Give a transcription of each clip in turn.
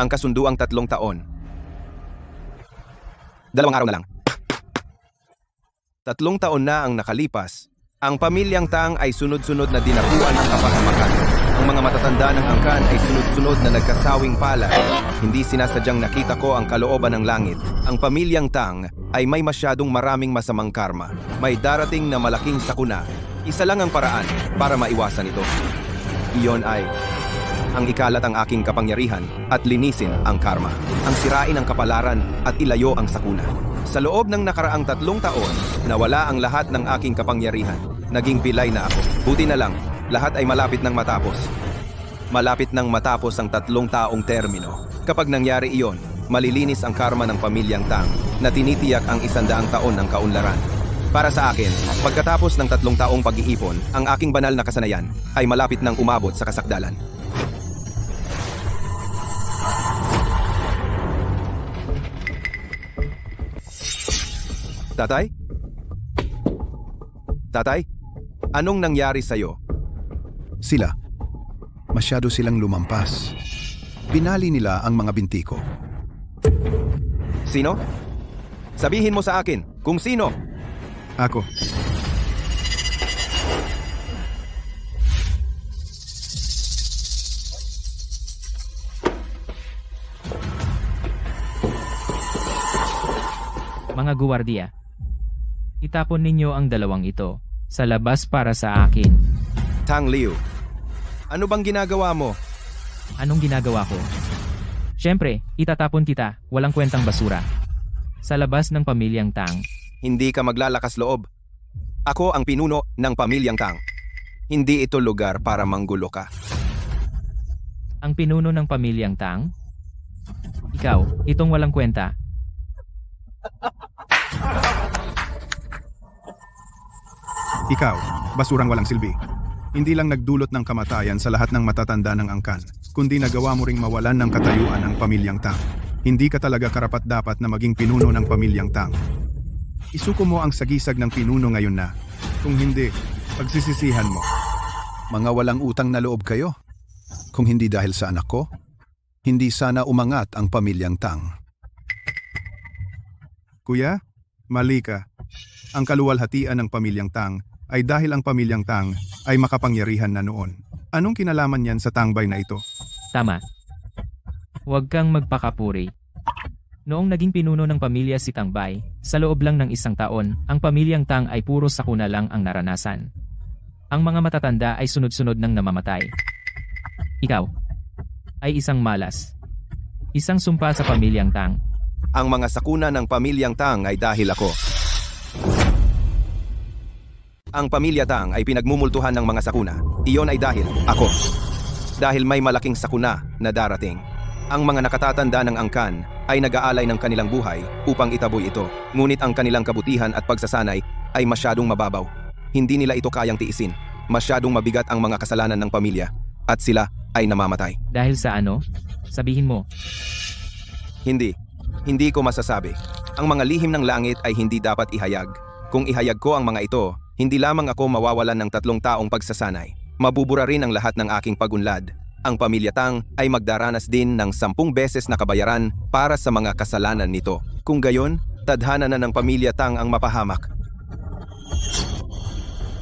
ang kasunduang 3 taon. 2 araw na lang. 3 taon na ang nakalipas. Ang pamilyang Tang ay sunod-sunod na dinapuan ng kapahamakan. Ang mga matatanda ng angkan ay sunod-sunod na nagkasawing palad. Hindi sinasadyang nakita ko ang kalooban ng langit. Ang pamilyang Tang ay may masyadong maraming masamang karma. May darating na malaking sakuna. Isa lang ang paraan para maiwasan ito. Iyon ay ang ikalat ang aking kapangyarihan at linisin ang karma. Ang sirain ang kapalaran at ilayo ang sakuna. Sa loob ng nakaraang 3 taon, nawala ang lahat ng aking kapangyarihan. Naging pilay na ako. Buti na lang, lahat ay malapit nang matapos. Malapit nang matapos ang 3 taong termino. Kapag nangyari iyon, malilinis ang karma ng pamilyang Tang na tinitiyak ang 100 taon ng kaunlaran. Para sa akin, pagkatapos ng 3 taong pag-iipon, ang aking banal na kasanayan ay malapit nang umabot sa kasakdalan. Tatay? Tatay? Anong nangyari sa'yo? Sila. Masyado silang lumampas. Binali nila ang mga binti ko. Sino? Sabihin mo sa akin kung sino. Ako. Mga guwardiya, itapon ninyo ang 2 ito sa labas para sa akin. Tang Liu, ano bang ginagawa mo? Anong ginagawa ko? Siyempre, itatapon kita, walang kwentang basura. Sa labas ng pamilyang Tang. Hindi ka maglalakas loob. Ako ang pinuno ng pamilyang Tang. Hindi ito lugar para manggulo ka. Ang pinuno ng pamilyang Tang? Ikaw, itong walang kwenta. Ikaw, basurang walang silbi. Hindi lang nagdulot ng kamatayan sa lahat ng matatanda ng angkan, kundi nagawa mo ring mawalan ng katayuan ang pamilyang Tang. Hindi ka talaga karapat-dapat na maging pinuno ng pamilyang Tang. Isuko mo ang sagisag ng pinuno ngayon na. Kung hindi, pagsisisihan mo. Mga walang utang na loob kayo. Kung hindi dahil sa anak ko, hindi sana umangat ang pamilyang Tang. Kuya, mali ka. Ang kaluwalhatian ng pamilyang Tang ay dahil ang pamilyang Tang ay makapangyarihan na noon. Anong kinalaman niyan sa tangbay na ito? Tama. Huwag kang magpakapuri. Noong naging pinuno ng pamilya si Tangbay, sa loob lang ng 1 taon, ang pamilyang Tang ay puro sakuna lang ang naranasan. Ang mga matatanda ay sunod-sunod nang namamatay. Ikaw ay isang malas. Isang sumpa sa pamilyang Tang. Ang mga sakuna ng pamilyang Tang ay dahil ako. Ang pamilya Tang ay pinagmumultuhan ng mga sakuna. Iyon ay dahil ako. Dahil may malaking sakuna na darating. Ang mga nakatatanda ng angkan ay nag-aalay ng kanilang buhay upang itaboy ito. Ngunit ang kanilang kabutihan at pagsasanay ay masyadong mababaw. Hindi nila ito kayang tiisin. Masyadong mabigat ang mga kasalanan ng pamilya at sila ay namamatay. Dahil sa ano? Sabihin mo. Hindi ko masasabi. Ang mga lihim ng langit ay hindi dapat ihayag. Kung ihayag ko ang mga ito, hindi lamang ako mawawalan ng 3 taong pagsasanay. Mabubura rin ang lahat ng aking pagunlad. Ang pamilya Tang ay magdaranas din ng 10 beses na kabayaran para sa mga kasalanan nito. Kung gayon, tadhana na ng pamilya Tang ang mapahamak.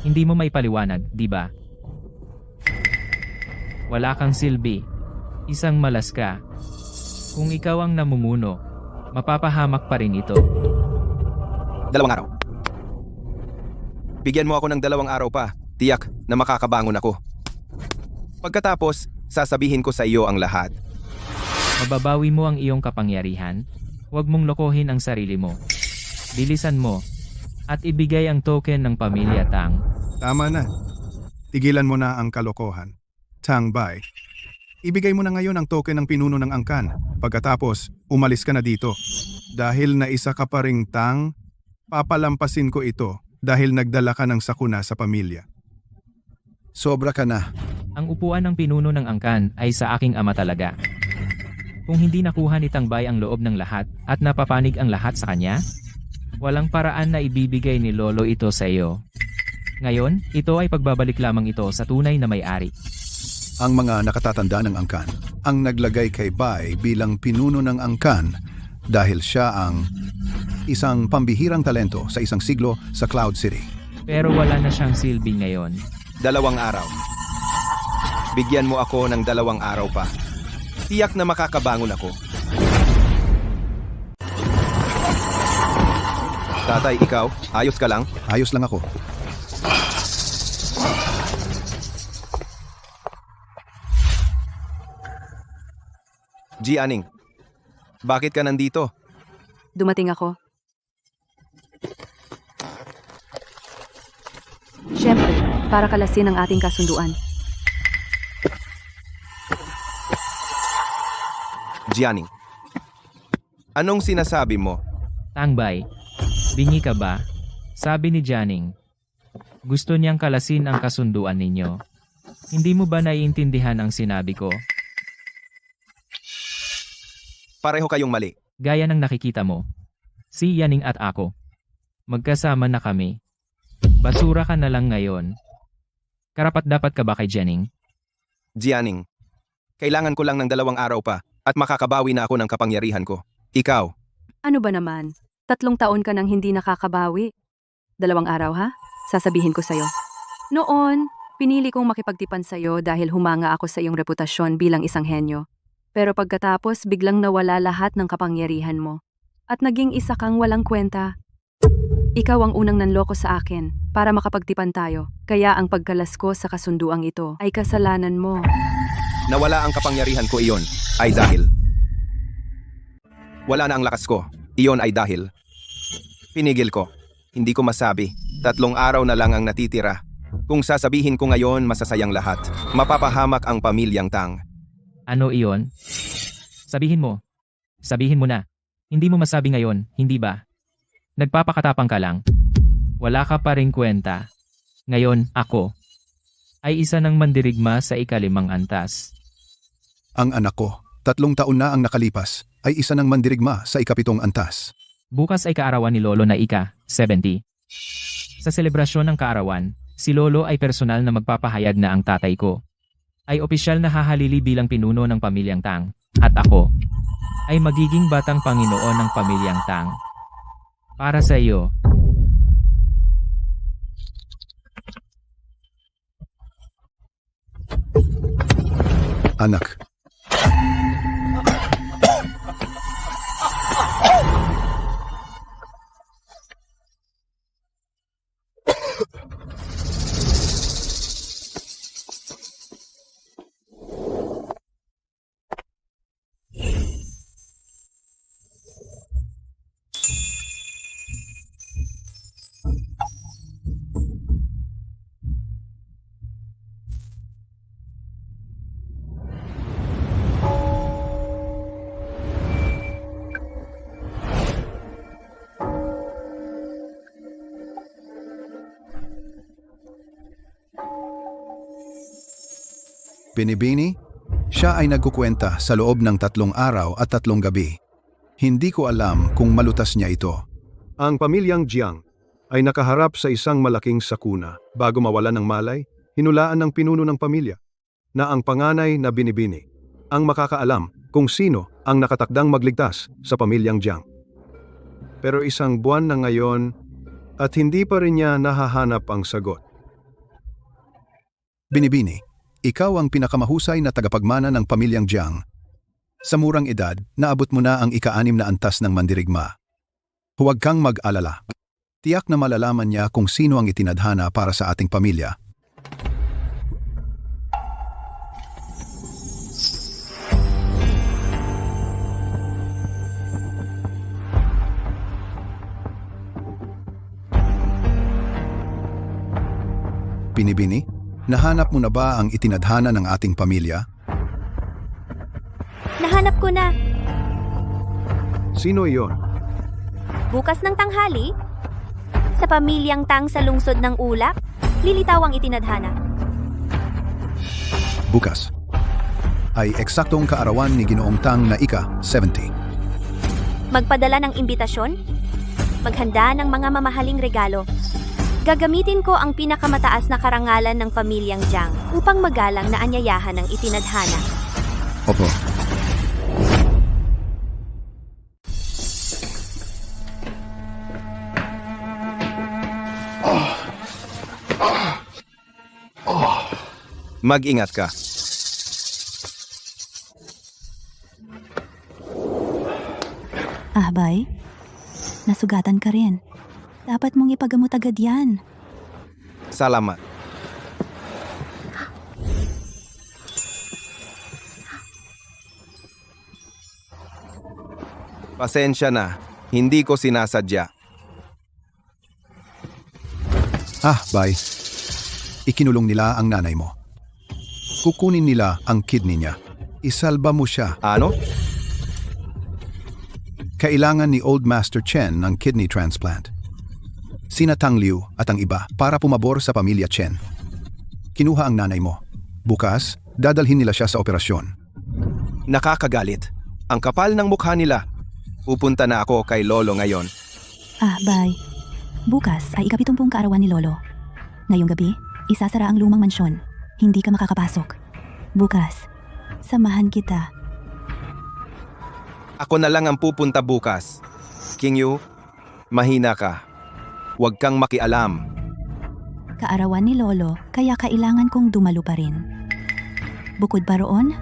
Hindi mo may paliwanag, di ba? Wala kang silbi. Isang malas ka. Kung ikaw ang namumuno, mapapahamak pa rin ito. 2 araw. Bigyan mo ako ng 2 araw pa. Tiyak na makakabangon ako. Pagkatapos, sasabihin ko sa iyo ang lahat. Mababawi mo ang iyong kapangyarihan. Huwag mong lokohin ang sarili mo. Bilisan mo. At ibigay ang token ng pamilya Tang. Tama na. Tigilan mo na ang kalokohan. Tangbay. Ibigay mo na ngayon ang token ng pinuno ng angkan. Pagkatapos, umalis ka na dito. Dahil na isa ka pa ring Tang, papalampasin ko ito dahil nagdala ka ng sakuna sa pamilya. Sobra ka na. Ang upuan ng pinuno ng angkan ay sa aking ama talaga. Kung hindi nakuha ni Tangbay ang loob ng lahat at napapanig ang lahat sa kanya, walang paraan na ibibigay ni Lolo ito sa iyo. Ngayon, ito ay pagbabalik lamang ito sa tunay na may-ari. Ang mga nakatatanda ng angkan ang naglagay kay Bai bilang pinuno ng angkan dahil siya ang isang pambihirang talento sa isang siglo sa Cloud City. Pero wala na siyang silbi ngayon. 2 araw. Bigyan mo ako ng 2 araw pa. Tiyak na makakabangon ako. Tatay, ikaw, ayos ka lang? Ayos lang ako. Jianing, bakit ka nandito? Dumating ako. Siyempre, para kalasin ang ating kasunduan. Jianing, anong sinasabi mo? Tangbay, bingi ka ba? Sabi ni Jianing. Gusto niyang kalasin ang kasunduan ninyo. Hindi mo ba naiintindihan ang sinabi ko? Pareho kayong mali. Gaya ng nakikita mo. Si Yaning at ako. Magkasama na kami. Basura ka na lang ngayon. Karapat-dapat ka ba kay Jianing? Jianing, kailangan ko lang ng 2 araw pa at makakabawi na ako ng kapangyarihan ko. Ikaw, Ano ba naman? 3 taon ka nang hindi nakakabawi. 2 araw ha? Sasabihin ko sa'yo. Noon, pinili kong makipagtipan sa'yo dahil humanga ako sa iyong reputasyon bilang isang henyo. Pero pagkatapos biglang nawala lahat ng kapangyarihan mo. At naging isa kang walang kwenta. Ikaw ang unang nanloko sa akin para makapagtipan tayo. Kaya ang pagkalas ko sa kasunduang ito ay kasalanan mo. nawala ang kapangyarihan ko iyon ay dahil. Wala na ang lakas ko. Iyon ay dahil. Pinigil ko. Hindi ko masabi. 3 araw na lang ang natitira. Kung sasabihin ko ngayon, masasayang lahat. Mapapahamak ang pamilyang Tang. Ano iyon? Sabihin mo. Sabihin mo na. Hindi mo masabi ngayon, hindi ba? Nagpapakatapang ka lang. Wala ka pa ring kwenta. Ngayon, ako ay isa ng mandirigma sa ika-5 antas. Ang anak ko, 3 taon na ang nakalipas, ay isa ng mandirigma sa ika-7 antas. Bukas ay kaarawan ni Lolo na ika-70. Sa selebrasyon ng kaarawan, si Lolo ay personal na magpapahayag na ang tatay ko ay opisyal na hahalili bilang pinuno ng pamilyang Tang, at ako ay magiging batang Panginoon ng pamilyang Tang. Para sa iyo. Anak, Binibini, siya ay nagkukwenta sa loob ng 3 araw at 3 gabi. Hindi ko alam kung malutas niya ito. Ang pamilyang Jiang ay nakaharap sa isang malaking sakuna. Bago mawalan ng malay, hinulaan ng pinuno ng pamilya na ang panganay na Binibini ang makakaalam kung sino ang nakatakdang magligtas sa pamilyang Jiang. Pero 1 buwan na ngayon at hindi pa rin niya nahahanap ang sagot. Binibini, ikaw ang pinakamahusay na tagapagmana ng pamilyang Jiang. Sa murang edad, naabot mo na ang ika-6 na antas ng mandirigma. Huwag kang mag-alala. Tiyak na malalaman niya kung sino ang itinadhana para sa ating pamilya. Binibini, nahanap mo na ba ang itinadhana ng ating pamilya? Nahanap ko na. Sino iyon? Bukas ng tanghali, sa pamilyang Tang sa lungsod ng Ulak, lilitaw ang itinadhana. Bukas ay eksaktong kaarawan ni Ginoong Tang na ika-70. Magpadala ng imbitasyon, maghanda ng mga mamahaling regalo. Gagamitin ko ang pinakamataas na karangalan ng pamilyang Jiang upang magalang na anyayahan ng itinadhana. Opo. Mag-ingat ka. Bay, nasugatan ka rin. Dapat mong ipagamot agad yan. Salamat. Pasensya na. Hindi ko sinasadya. Bay. Ikinulong nila ang nanay mo. Kukunin nila ang kidney niya. Isalba mo siya. Ano? Kailangan ni Old Master Chen ng kidney transplant. Sina Tang Liu at ang iba para pumabor sa pamilya Chen. Kinuha ang nanay mo. Bukas, dadalhin nila siya sa operasyon. Nakakagalit. Ang kapal ng mukha nila. Pupunta na ako kay Lolo ngayon. Bay. Bukas ay ika-70 kaarawan ni Lolo. Ngayong gabi, isasara ang lumang mansyon. Hindi ka makakapasok. Bukas, samahan kita. Ako na lang ang pupunta bukas. King Yu, mahina ka. Huwag kang makialam. Kaarawan ni Lolo, kaya kailangan kong dumalo pa rin. Bukod pa roon,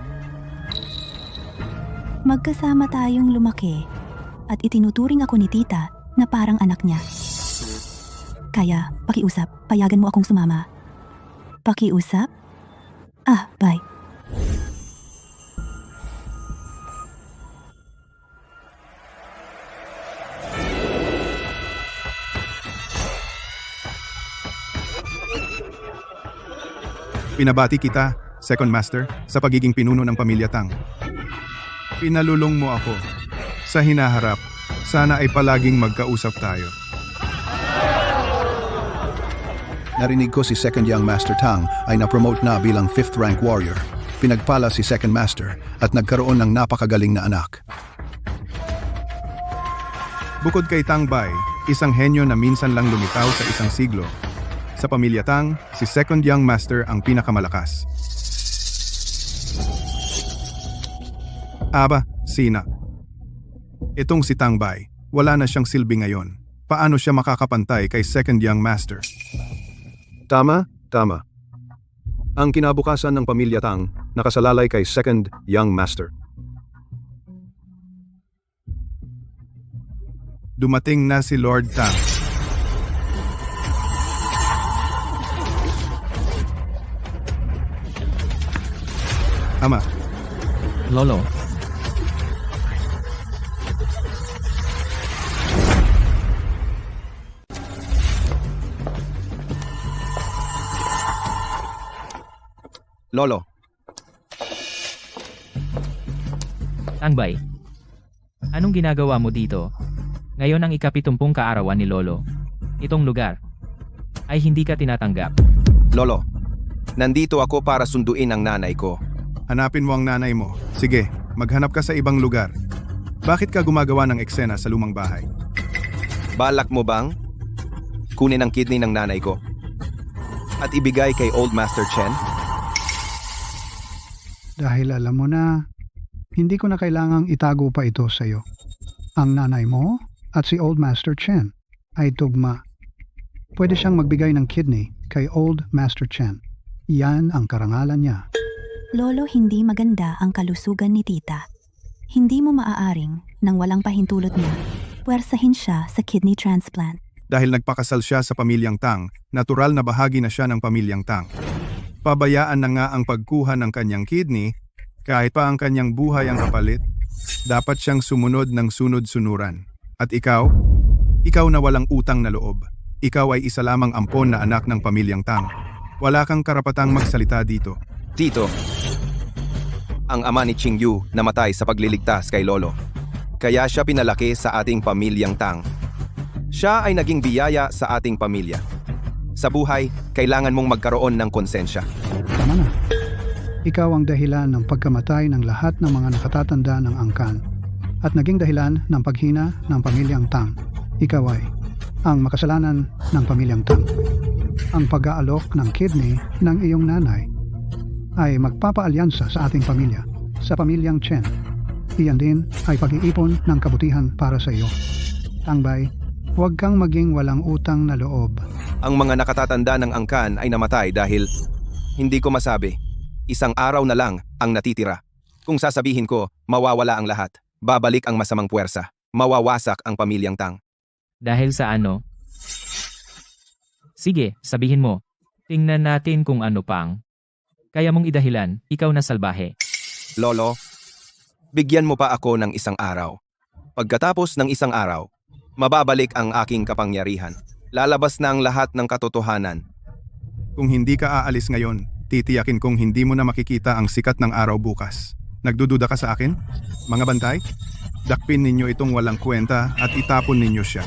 magkasama tayong lumaki at itinuturing ako ni tita na parang anak niya. Kaya, pakiusap, payagan mo akong sumama. Pakiusap? Bye. Pinabati kita, Second Master, sa pagiging pinuno ng pamilya Tang. Pinalulong mo ako. Sa hinaharap, sana ay palaging magkausap tayo. Narinig ko si Second Young Master Tang ay na-promote na bilang 5th rank warrior. Pinagpala si Second Master at nagkaroon ng napakagaling na anak. Bukod kay Tang Bai, isang henyo na minsan lang lumitaw sa isang siglo, sa pamilya Tang, si Second Young Master ang pinakamalakas. Sina. Itong si Tang Bai, wala na siyang silbi ngayon. Paano siya makakapantay kay Second Young Master? Tama. Ang kinabukasan ng pamilya Tang nakasalalay kay Second Young Master. Dumating na si Lord Tang. Ama, Lolo, Lolo, Tangbay. Anong ginagawa mo dito? Ngayon ang ika-70 kaarawan ni Lolo. Itong lugar ay hindi ka tinatanggap. Lolo, nandito ako para sunduin ang nanay ko. hanapin mo ang nanay mo. Sige, maghanap ka sa ibang lugar. Bakit ka gumagawa ng eksena sa lumang bahay? Balak mo bang kunin ang kidney ng nanay ko at ibigay kay Old Master Chen? Dahil alam mo na, hindi ko na kailangang itago pa ito sa iyo. Ang nanay mo at si Old Master Chen ay tugma. Pwede siyang magbigay ng kidney kay Old Master Chen. Yan ang karangalan niya. Lolo, hindi maganda ang kalusugan ni tita. Hindi mo maaaring, nang walang pahintulot niya, puwersahin siya sa kidney transplant. Dahil nagpakasal siya sa pamilyang Tang, natural na bahagi na siya ng pamilyang Tang. Pabayaan na nga ang pagkuha ng kanyang kidney, kahit pa ang kanyang buhay ang kapalit, dapat siyang sumunod ng sunod-sunuran. At ikaw na walang utang na loob. Ikaw ay isa lamang ampon na anak ng pamilyang Tang. Wala kang karapatang magsalita dito. Tito, ang ama ni Qing Yu namatay sa pagliligtas kay Lolo. Kaya siya pinalaki sa ating pamilyang Tang. Siya ay naging biyaya sa ating pamilya. Sa buhay, kailangan mong magkaroon ng konsensya. Tama na. Ikaw ang dahilan ng pagkamatay ng lahat ng mga nakatatanda ng angkan at naging dahilan ng paghina ng pamilyang Tang. Ikaw ay ang makasalanan ng pamilyang Tang. Ang pag-aalok ng kidney ng iyong nanay ay magpapaalyansa sa ating pamilya sa pamilyang Chen. Iyan din ay pag-iipon ng kabutihan para sa iyo. Tangbay, huwag kang maging walang utang na loob. Ang mga nakatatanda ng angkan ay namatay dahil hindi ko masabi. Isang araw na lang ang natitira. Kung sasabihin ko, mawawala ang lahat. Babalik ang masamang puwersa. Mawawasak ang pamilyang Tang. Dahil sa ano? Sige, sabihin mo. Tingnan natin kung ano pang. Kaya mong idahilan, ikaw na salbahe. Lolo, bigyan mo pa ako ng isang araw. Pagkatapos ng isang araw, mababalik ang aking kapangyarihan. Lalabas na ang lahat ng katotohanan. Kung hindi ka aalis ngayon, titiyakin kong hindi mo na makikita ang sikat ng araw bukas. Nagdududa ka sa akin? Mga bantay? Dakpin ninyo itong walang kwenta at itapon ninyo siya.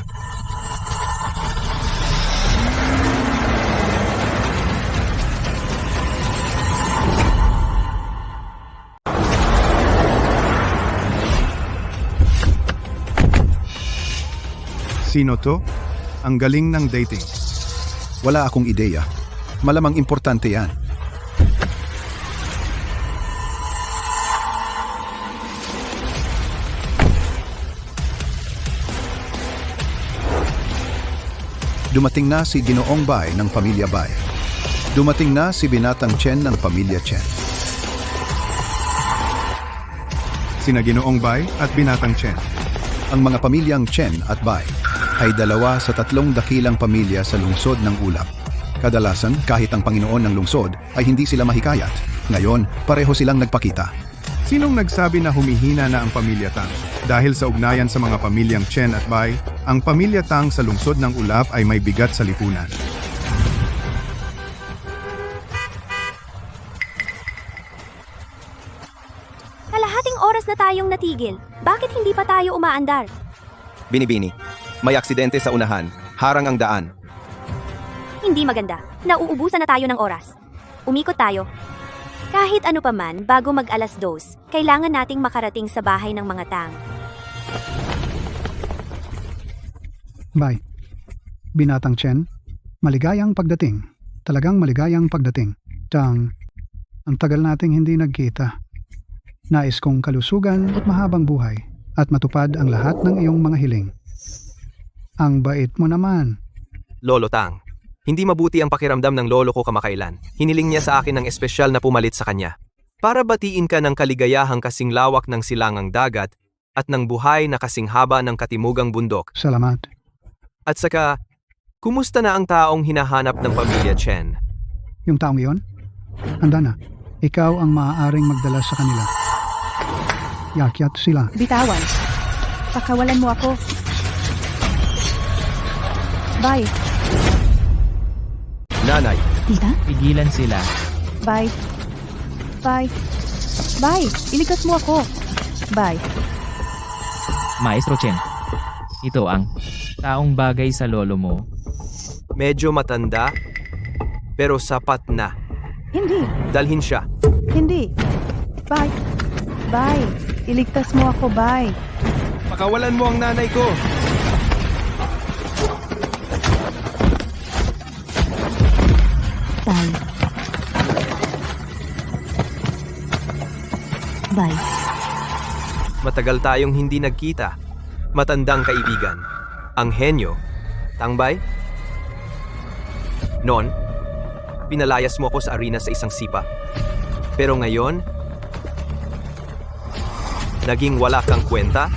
Sino to? Ang galing ng dating. Wala akong ideya. Malamang importante yan. Dumating na si Ginoong Bai ng Pamilya Bai. Dumating na si Binatang Chen ng Pamilya Chen. Sina Ginoong Bai at Binatang Chen. Ang mga pamilyang Chen at Bai ay dalawa sa 3 dakilang pamilya sa lungsod ng Ulap. Kadalasan, kahit ang Panginoon ng lungsod ay hindi sila mahikayat. Ngayon, pareho silang nagpakita. Sinong nagsabi na humihina na ang pamilya Tang? Dahil sa ugnayan sa mga pamilyang Chen at Bai, ang pamilya Tang sa lungsod ng Ulap ay may bigat sa lipunan. Kalahating oras na tayong natigil. Bakit hindi pa tayo umaandar? Binibini, may aksidente sa unahan. Harang ang daan. Hindi maganda. Nauubusan na tayo ng oras. Umikot tayo. Kahit ano pa man, bago mag-alas 2, kailangan nating makarating sa bahay ng mga Tang. Bye. Binatang Chen, maligayang pagdating. Talagang maligayang pagdating. Tang, ang tagal nating hindi nagkita. Nais kong kalusugan at mahabang buhay at matupad ang lahat ng iyong mga hiling. Ang bait mo naman. Lolo Tang, hindi mabuti ang pakiramdam ng lolo ko kamakailan. Hiniling niya sa akin ng espesyal na pumalit sa kanya. Para batiin ka ng kaligayahang kasing lawak ng silangang dagat at ng buhay na kasing haba ng katimugang bundok. Salamat. At saka, kumusta na ang taong hinahanap ng pamilya Chen? Yung taong iyon? Handa na. Ikaw ang maaaring magdala sa kanila. Yakyat sila. Bitawan. Pakawalan mo ako. Bye. Nanay, Tita? Pigilan sila. Bye. Bye. Bye. Iligtas mo ako. Bye. Maestro Chen. Ito ang taong bagay sa lolo mo. medyo matanda, pero sapat na. Hindi. Dalhin siya. Hindi. Bye. Bye. Iligtas mo ako, bye. Pakawalan mo ang nanay ko. Bye. Bye. Matagal tayong hindi nagkita. Matandang kaibigan. Ang henyo. Tangbay? Noon, pinalayas mo ako sa arena sa isang sipa. Pero ngayon, naging wala kang kwenta?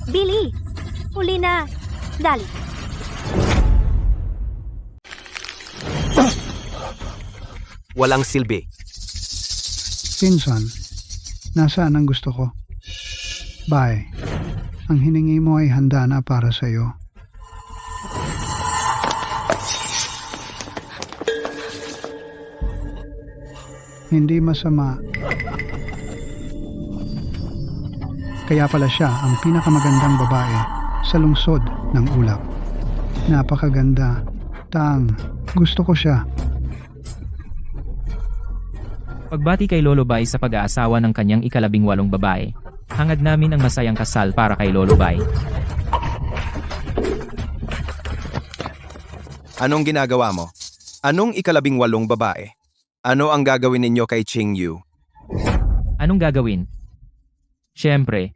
Billy! Huli na! Dali! Walang silbi. Pinsan, nasaan ang gusto ko? Bye. Ang hiningi mo ay handa na para sa iyo. Hindi masama. Kaya pala siya ang pinakamagandang babae sa lungsod ng Ulap. Napakaganda. Tang, gusto ko siya. Pagbati kay Lolo Bai sa pag-aasawa ng kanyang ika-18 babae, Hangad namin ang masayang kasal para kay Lolo Bai. Anong ginagawa mo? Anong ika-18 babae? Ano ang gagawin ninyo kay Ching Yu? Anong gagawin? Siyempre,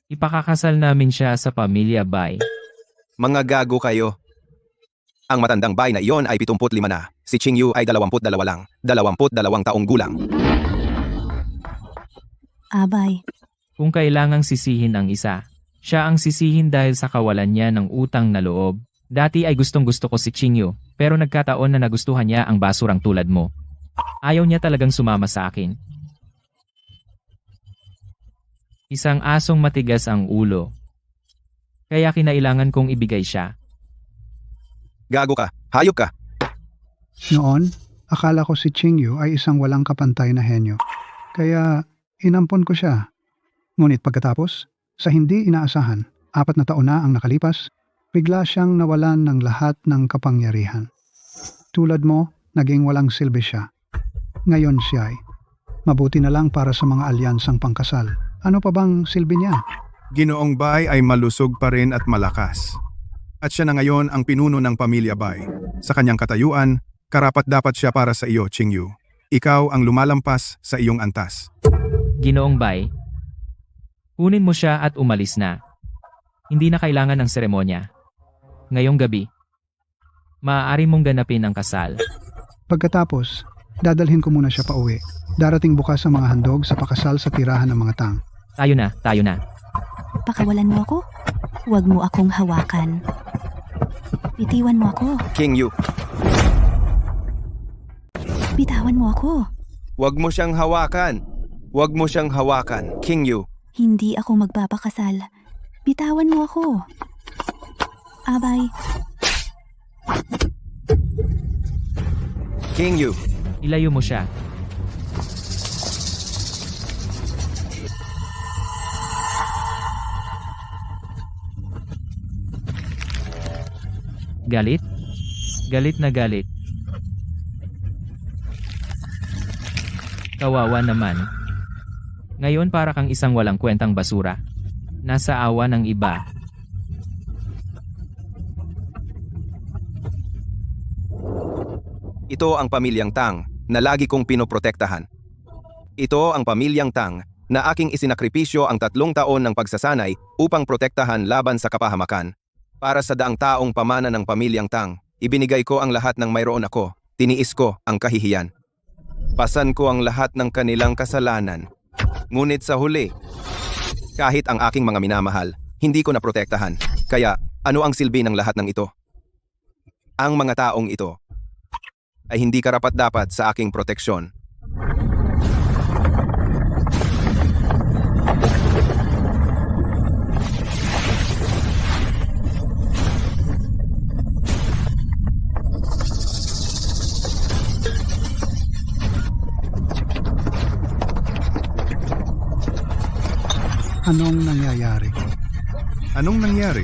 ipakakasal namin siya sa pamilya Bai. Mga gago kayo. Ang matandang Bai na iyon ay 75 na. Si Ching Yu ay 22 lang. 22 taong gulang. Abay, Kung kailangang sisihin ang isa, siya ang sisihin dahil sa kawalan niya ng utang na loob. Dati ay gustong-gusto ko si Ching Yu, pero nagkataon na nagustuhan niya ang basurang tulad mo. Ayaw niya talagang sumama sa akin. Isang asong matigas ang ulo. Kaya kinailangan kong ibigay siya. Gago ka. Hayop ka. Noon, akala ko si Ching Yu ay isang walang kapantay na henyo. Kaya inampon ko siya. Ngunit pagkatapos, sa hindi inaasahan, 4 na taon na ang nakalipas, bigla siyang nawalan ng lahat ng kapangyarihan. Tulad mo, naging walang silbi siya. Ngayon siya ay mabuti na lang para sa mga alyansang pangkasal. Ano pa bang silbi niya? Ginoong Bai ay malusog pa rin at malakas. At siya na ngayon ang pinuno ng pamilya Bai. Sa kanyang katayuan, karapat-dapat siya para sa iyo, Ching Yu. Ikaw ang lumalampas sa iyong antas. Ginoong Bai, kunin mo siya at umalis na. Hindi na kailangan ng seremonya. Ngayong gabi, maaari mong ganapin ang kasal. Pagkatapos, dadalhin ko muna siya pa uwi. Darating bukas ang mga handog sa pakasal sa tirahan ng mga tang. Tayo na, tayo na. pakawalan mo ako? Huwag mo akong hawakan. Bitiwan mo ako. King Yu, Bitawan mo ako. wag mo siyang hawakan. Wag mo siyang hawakan, King Yu. Hindi ako magpapakasal. Bitawan mo ako. Abay, King Yu, Ilayo mo siya. Galit? Galit na galit. Kawawa naman. Ngayon para kang isang walang kwentang basura. Nasa awa ng iba. ito ang pamilyang Tang na lagi kong pinoprotektahan. Ito ang pamilyang Tang na aking isinakripisyo ang 3 taon ng pagsasanay upang protektahan laban sa kapahamakan. Para sa daang taong pamana ng pamilyang Tang, ibinigay ko ang lahat ng mayroon ako, tiniis ko ang kahihiyan. Pasan ko ang lahat ng kanilang kasalanan. Ngunit sa huli, kahit ang aking mga minamahal, hindi ko naprotektahan. Kaya, ano ang silbi ng lahat ng ito? Ang mga taong ito ay hindi karapat-dapat sa aking proteksyon. Anong nangyayari? Anong nangyari?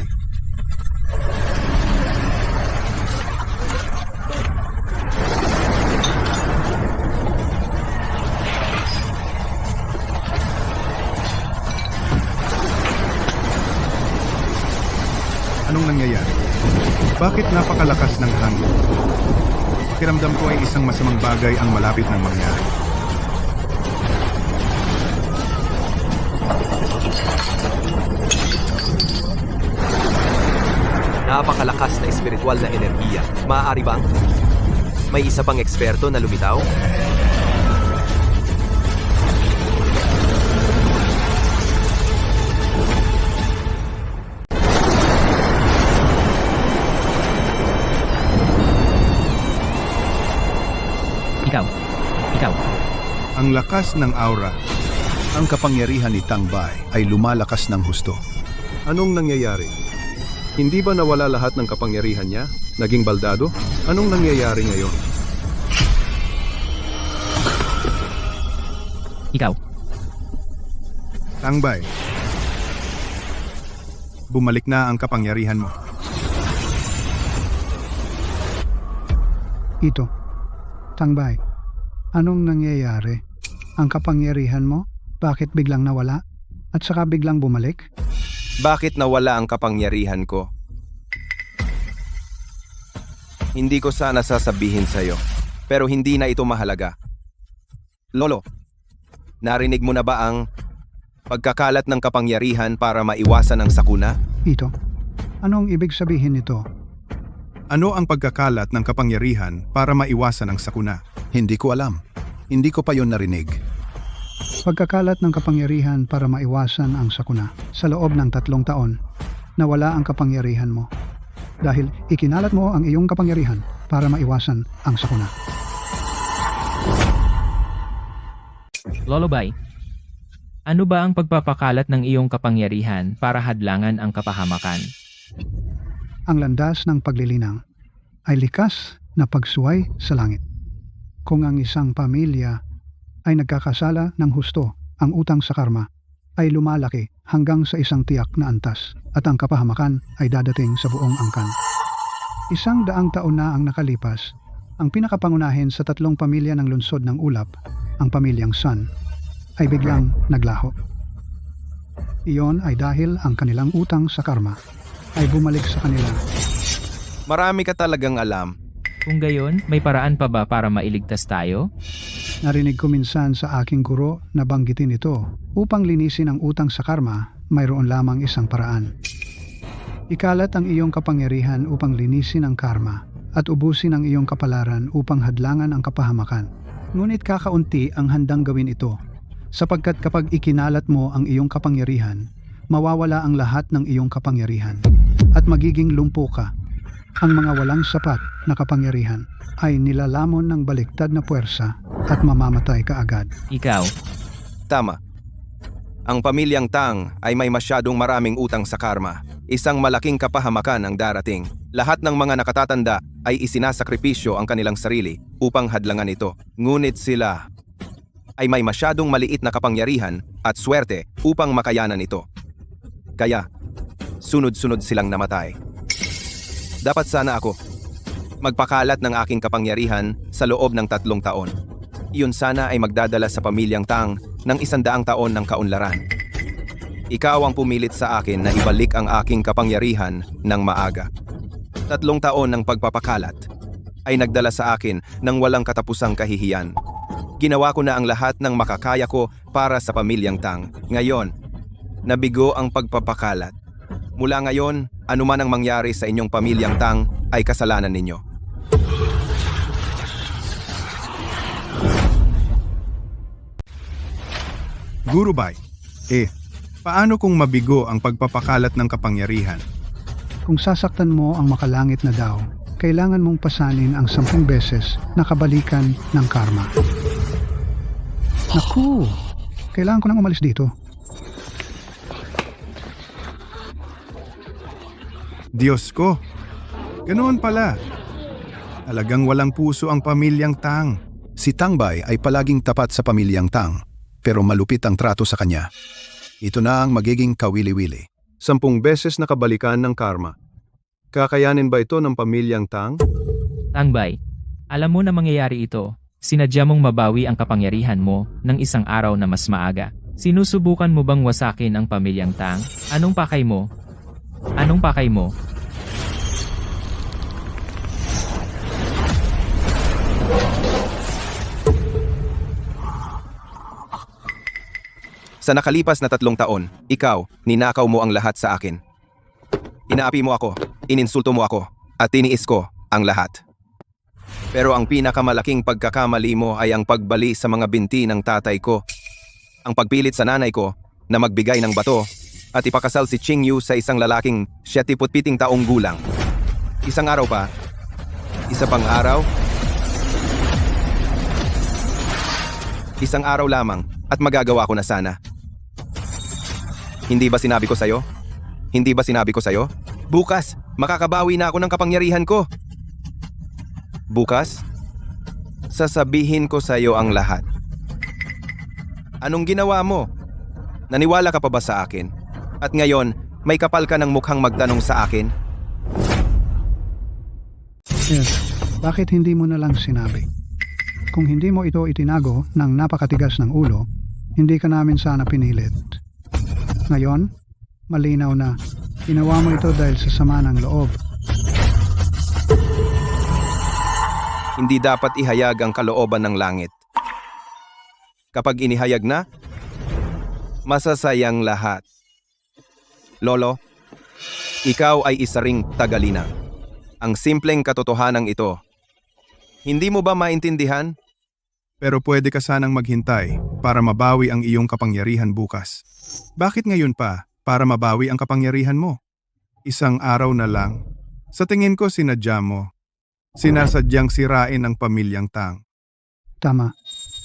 Anong nangyayari? Bakit napakalakas ng hangin? Pakiramdam ko ay isang masamang bagay ang malapit ng mangyari. Napakalakas na espiritual na enerhiya. Maaari bang may isa pang eksperto na lumitaw? Ikaw. Ang lakas ng aura. Ang kapangyarihan ni Tang Bai ay lumalakas ng husto. Anong nangyayari? Hindi ba nawala lahat ng kapangyarihan niya? Naging baldado? Anong nangyayari ngayon? Ikaw. Tang Bai. Bumalik na ang kapangyarihan mo. Ito. Tangbay. Anong nangyayari? Ang kapangyarihan mo? Bakit biglang nawala? at saka biglang bumalik? Bakit nawala ang kapangyarihan ko? Hindi ko sana sasabihin sa'yo, pero hindi na ito mahalaga. Lolo, narinig mo na ba ang pagkakalat ng kapangyarihan para maiwasan ang sakuna? Ito, anong ibig sabihin nito? Ano ang pagkakalat ng kapangyarihan para maiwasan ang sakuna? Hindi ko alam. Hindi ko pa yon narinig. Pagkakalat ng kapangyarihan para maiwasan ang sakuna. Sa loob ng 3 taon, nawala ang kapangyarihan mo. Dahil ikinalat mo ang iyong kapangyarihan para maiwasan ang sakuna. Lolo Bay, ano ba ang pagpapakalat ng iyong kapangyarihan para hadlangan ang kapahamakan? Ang landas ng paglilinang ay likas na pagsuway sa langit. Kung ang isang pamilya ay nagkakasala ng husto, ang utang sa karma ay lumalaki hanggang sa isang tiyak na antas at ang kapahamakan ay dadating sa buong angkan. 100 taon na ang nakalipas, ang pinakapangunahin sa 3 pamilya ng lungsod ng Ulap, ang pamilyang Sun, ay biglang naglaho. Iyon ay dahil ang kanilang utang sa karma ay bumalik sa kanila. Marami ka talagang alam. Kung gayon, may paraan pa ba para mailigtas tayo? Narinig ko minsan sa aking guro na banggitin ito. Upang linisin ang utang sa karma, mayroon lamang isang paraan. Ikalat ang iyong kapangyarihan upang linisin ang karma at ubusin ang iyong kapalaran upang hadlangan ang kapahamakan. Ngunit kakaunti ang handang gawin ito, sapagkat kapag ikinalat mo ang iyong kapangyarihan, mawawala ang lahat ng iyong kapangyarihan at magiging lumpo ka. Ang mga walang sapat na kapangyarihan ay nilalamon ng baliktad na puwersa at mamamatay ka agad. Ikaw, Tama. Ang pamilyang Tang ay may masyadong maraming utang sa karma. Isang malaking kapahamakan ang darating. Lahat ng mga nakatatanda ay isinasakripisyo ang kanilang sarili upang hadlangan ito. Ngunit sila ay may masyadong maliit na kapangyarihan at swerte upang makayanan ito. Kaya, sunod-sunod silang namatay. Dapat sana ako magpakalat ng aking kapangyarihan sa loob ng 3 taon. Iyon sana ay magdadala sa pamilyang Tang ng 100 taon ng kaunlaran. Ikaw ang pumilit sa akin na ibalik ang aking kapangyarihan ng maaga. 3 taon ng pagpapakalat ay nagdala sa akin ng walang katapusang kahihiyan. Ginawa ko na ang lahat ng makakaya ko para sa pamilyang Tang. Ngayon, nabigo ang pagpapakalat. Mula ngayon, anuman ang mangyari sa inyong pamilyang Tang ay kasalanan ninyo. Gurubay, paano kung mabigo ang pagpapakalat ng kapangyarihan? Kung sasaktan mo ang makalangit na daw, kailangan mong pasanin ang 10 beses na kabalikan ng karma. Naku, kailangan ko nang umalis dito. Diyos ko, ganoon pala. Talagang walang puso ang pamilyang Tang. Si Tangbay ay palaging tapat sa pamilyang Tang, pero malupit ang trato sa kanya. Ito na ang magiging kawili-wili. 10 beses na kabalikan ng karma. Kakayanin ba ito ng pamilyang Tang? Tangbay, alam mo na mangyayari ito. Sinadya mong mabawi ang kapangyarihan mo ng isang araw na mas maaga. Sinusubukan mo bang wasakin ang pamilyang Tang? Anong pakay mo? Anong pakay mo? Sa nakalipas na 3 taon, ikaw, ninakaw mo ang lahat sa akin. Inaapi mo ako, ininsulto mo ako, at tiniis ko ang lahat. Pero ang pinakamalaking pagkakamali mo ay ang pagbali sa mga binti ng tatay ko. Ang pagpilit sa nanay ko na magbigay ng bato at ipakasal si Ching Yu sa isang lalaking 77 taong gulang. Isang araw pa, isa pang araw, isang araw lamang at magagawa ko na sana. Hindi ba sinabi ko sa'yo? Hindi ba sinabi ko sa'yo? Bukas, makakabawi na ako ng kapangyarihan ko. Bukas, sasabihin ko sa'yo ang lahat. Anong ginawa mo? Naniwala ka pa ba sa akin? At ngayon, may kapal ka ng mukhang magtanong sa akin? Yes, bakit hindi mo na lang sinabi? Kung hindi mo ito itinago ng napakatigas ng ulo, hindi ka namin sana pinilit. Ngayon, malinaw na ginawa mo ito dahil sa sama ng loob. Hindi dapat ihayag ang kalooban ng langit. Kapag inihayag na, masasayang lahat. Lolo, ikaw ay isa ring tagalina. Ang simpleng katotohanan ito. Hindi mo ba maintindihan? Pero pwede ka sanang maghintay para mabawi ang iyong kapangyarihan bukas. Bakit ngayon pa para mabawi ang kapangyarihan mo? Isang araw na lang. Sa tingin ko sinadya mo. Sinasadyang sirain ang pamilyang Tang. Tama,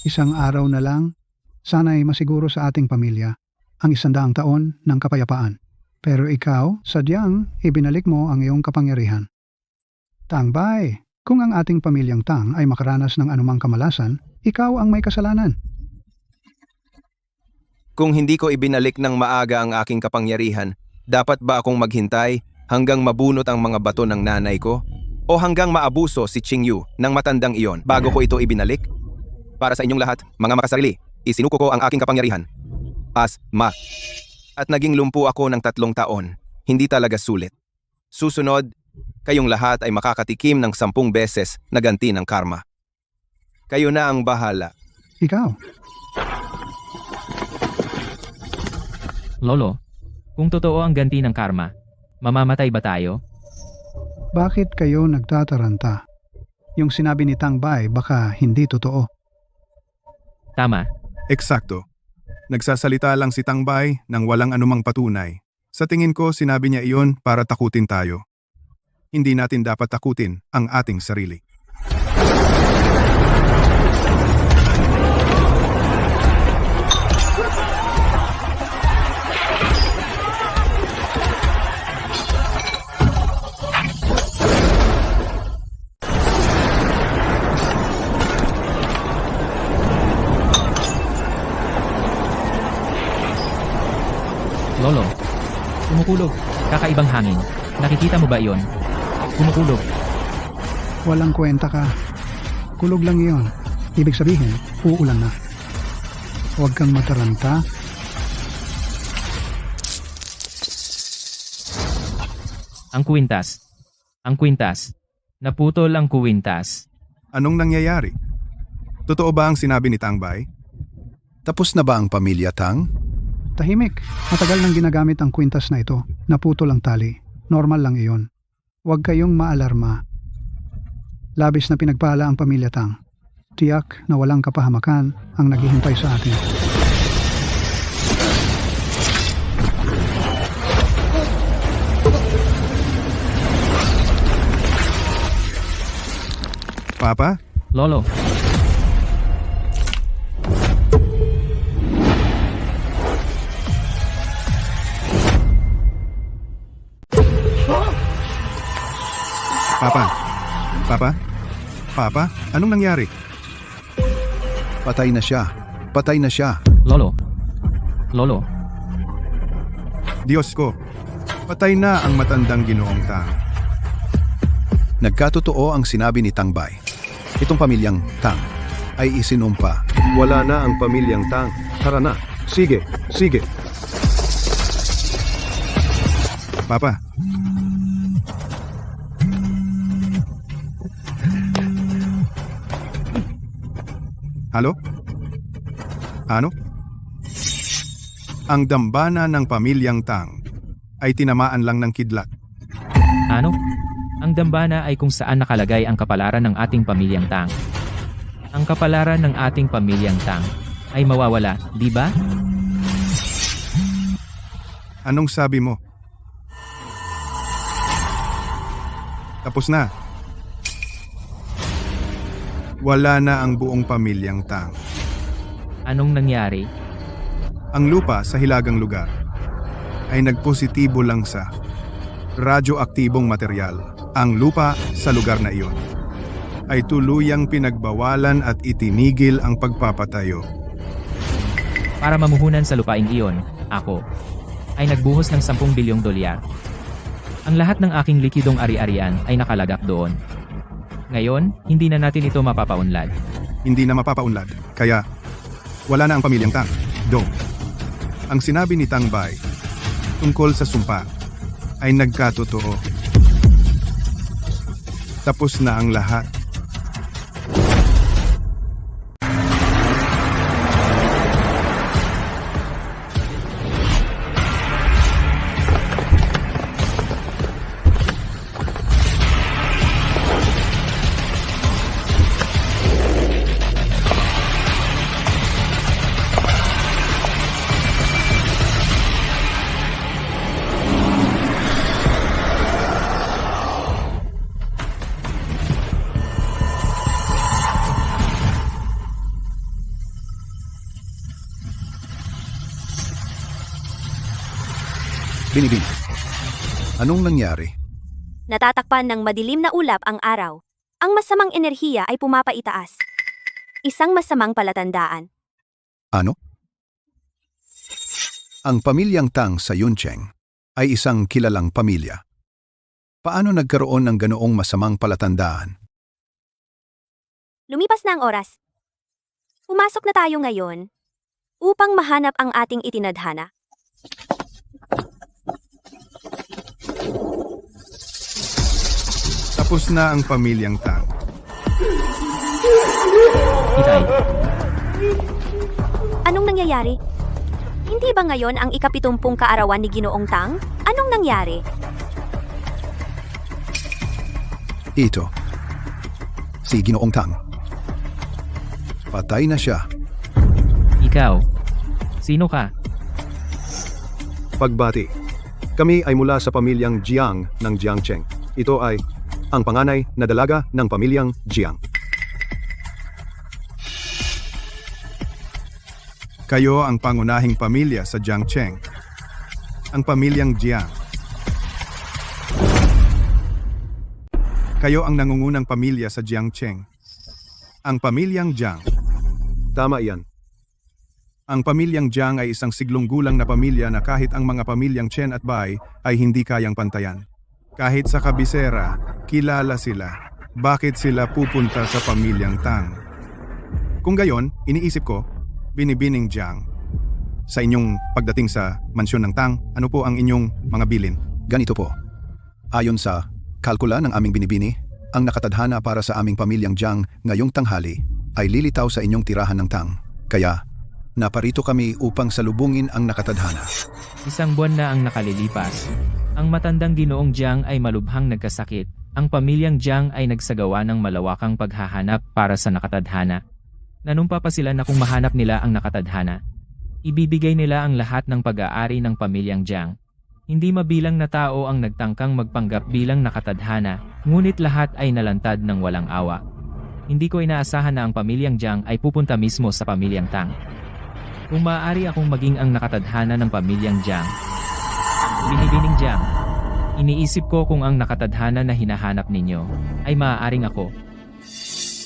isang araw na lang, sana'y masiguro sa ating pamilya ang 100 taon ng kapayapaan. Pero ikaw, sadyang ibinalik mo ang iyong kapangyarihan. Tang Bai, kung ang ating pamilyang Tang ay makaranas ng anumang kamalasan, ikaw ang may kasalanan. Kung hindi ko ibinalik ng maaga ang aking kapangyarihan, dapat ba akong maghintay hanggang mabunot ang mga bato ng nanay ko? O hanggang maabuso si Qingyu ng matandang iyon bago ko ito ibinalik? Para sa inyong lahat, mga makasarili, isinuko ko ang aking kapangyarihan. At naging lumpo ako ng 3 taon. Hindi talaga sulit. Susunod, kayong lahat ay makakatikim ng 10 beses na ganti ng karma. Kayo na ang bahala. Ikaw, Lolo, kung totoo ang ganti ng karma, mamamatay ba tayo? bakit kayo nagtataranta? Yung sinabi ni Tang Bai baka hindi totoo. Tama. Eksakto. Nagsasalita lang si Tang Bai nang walang anumang patunay. Sa tingin ko sinabi niya iyon para takutin tayo. Hindi natin dapat takutin ang ating sarili. Lolo, kumukulog. Kakaibang hangin. Nakikita mo ba iyon? Kumukulog. Walang kwenta ka. Kulog lang iyon. Ibig sabihin, uulan na. Huwag kang mataranta. Ang kwintas. Ang kwintas. Naputol ang kwintas. Anong nangyayari? Totoo ba ang sinabi ni Tang Bai? Tapos na ba ang pamilya Tang? Tahimik. Matagal nang ginagamit ang kwintas na ito. Naputol ang tali. Normal lang iyon. Huwag kayong maalarma. Labis na pinagpala ang pamilya Tang. Tiyak na walang kapahamakan ang naghihintay sa atin. Papa? Lolo, Papa? Papa? Papa? Anong nangyari? Patay na siya. Patay na siya. Lolo. Lolo, Diyos ko, patay na ang matandang Ginoong Tang. Nagkatotoo ang sinabi ni Tang Bai. Itong pamilyang Tang ay isinumpa. Wala na ang pamilyang Tang. Tara na. Sige, sige. Papa? Halo? Ano? Ang dambana ng pamilyang Tang ay tinamaan lang ng kidlat. ano? Ang dambana ay kung saan nakalagay ang kapalaran ng ating pamilyang Tang. Ang kapalaran ng ating pamilyang Tang ay mawawala, di ba? Anong sabi mo? Tapos na. Wala na ang buong pamilyang Tang. Anong nangyari? Ang lupa sa hilagang lugar ay nagpositibo lang sa radyoaktibong material. Ang lupa sa lugar na iyon ay tuluyang pinagbawalan at itinigil ang pagpapatayo. Para mamuhunan sa lupaing iyon, ako ay nagbuhos ng 10 bilyong dolyar. Ang lahat ng aking likidong ari-arian ay nakalagak doon. Ngayon, hindi na natin ito mapapaunlad. Hindi na mapapaunlad, kaya wala na ang pamilyang Tang. Dong. Ang sinabi ni Tang Bai tungkol sa sumpa ay nagkatotoo. Tapos na ang lahat. Binibini. Anong nangyari? Natatakpan ng madilim na ulap ang araw. Ang masamang enerhiya ay pumapaitaas. Isang masamang palatandaan. Ano? Ang pamilyang Tang sa Yuncheng ay isang kilalang pamilya. Paano nagkaroon ng ganoong masamang palatandaan? Lumipas na ang oras. Pumasok na tayo ngayon upang mahanap ang ating itinadhana. Tapos na ang pamilyang Tang. Itay, Anong nangyayari? Hindi ba ngayon ang ikapitumpung kaarawan ni Ginoong Tang? Anong nangyari? Ito. Si Ginoong Tang. Patay na siya. ikaw. Sino ka? Pagbati. Kami ay mula sa pamilyang Jiang ng Jiangcheng. Ito ay ang panganay na dalaga ng pamilyang Jiang. Kayo ang pangunahing pamilya sa Jiangcheng. Ang pamilyang Jiang. Kayo ang nangungunang pamilya sa Jiangcheng. Ang pamilyang Jiang. Tama iyan. Ang pamilyang Jiang ay isang siglong gulang na pamilya na kahit ang mga pamilyang Chen at Bai ay hindi kayang pantayan. Kahit sa kabisera, kilala sila. Bakit sila pupunta sa pamilyang Tang? Kung gayon, iniisip ko, Binibining Jiang. Sa inyong pagdating sa mansyon ng Tang, ano po ang inyong mga bilin? Ganito po. Ayon sa kalkula ng aming binibini, ang nakatadhana para sa aming pamilyang Jiang ngayong tanghali ay lilitaw sa inyong tirahan ng Tang. Kaya, naparito kami upang salubungin ang nakatadhana. Isang buwan na ang nakalilipas. Ang matandang Ginoong Jiang ay malubhang nagkasakit. Ang pamilyang Jiang ay nagsagawa ng malawakang paghahanap para sa nakatadhana. Nanumpa pa sila na kung mahanap nila ang nakatadhana, ibibigay nila ang lahat ng pag-aari ng pamilyang Jiang. Hindi mabilang na tao ang nagtangkang magpanggap bilang nakatadhana, ngunit lahat ay nalantad ng walang awa. Hindi ko inaasahan na ang pamilyang Jiang ay pupunta mismo sa pamilyang Tang. Kung maaari akong maging ang nakatadhana ng pamilyang Jiang. Binibining Jiang. Iniisip ko kung ang nakatadhana na hinahanap ninyo ay maaaring ako.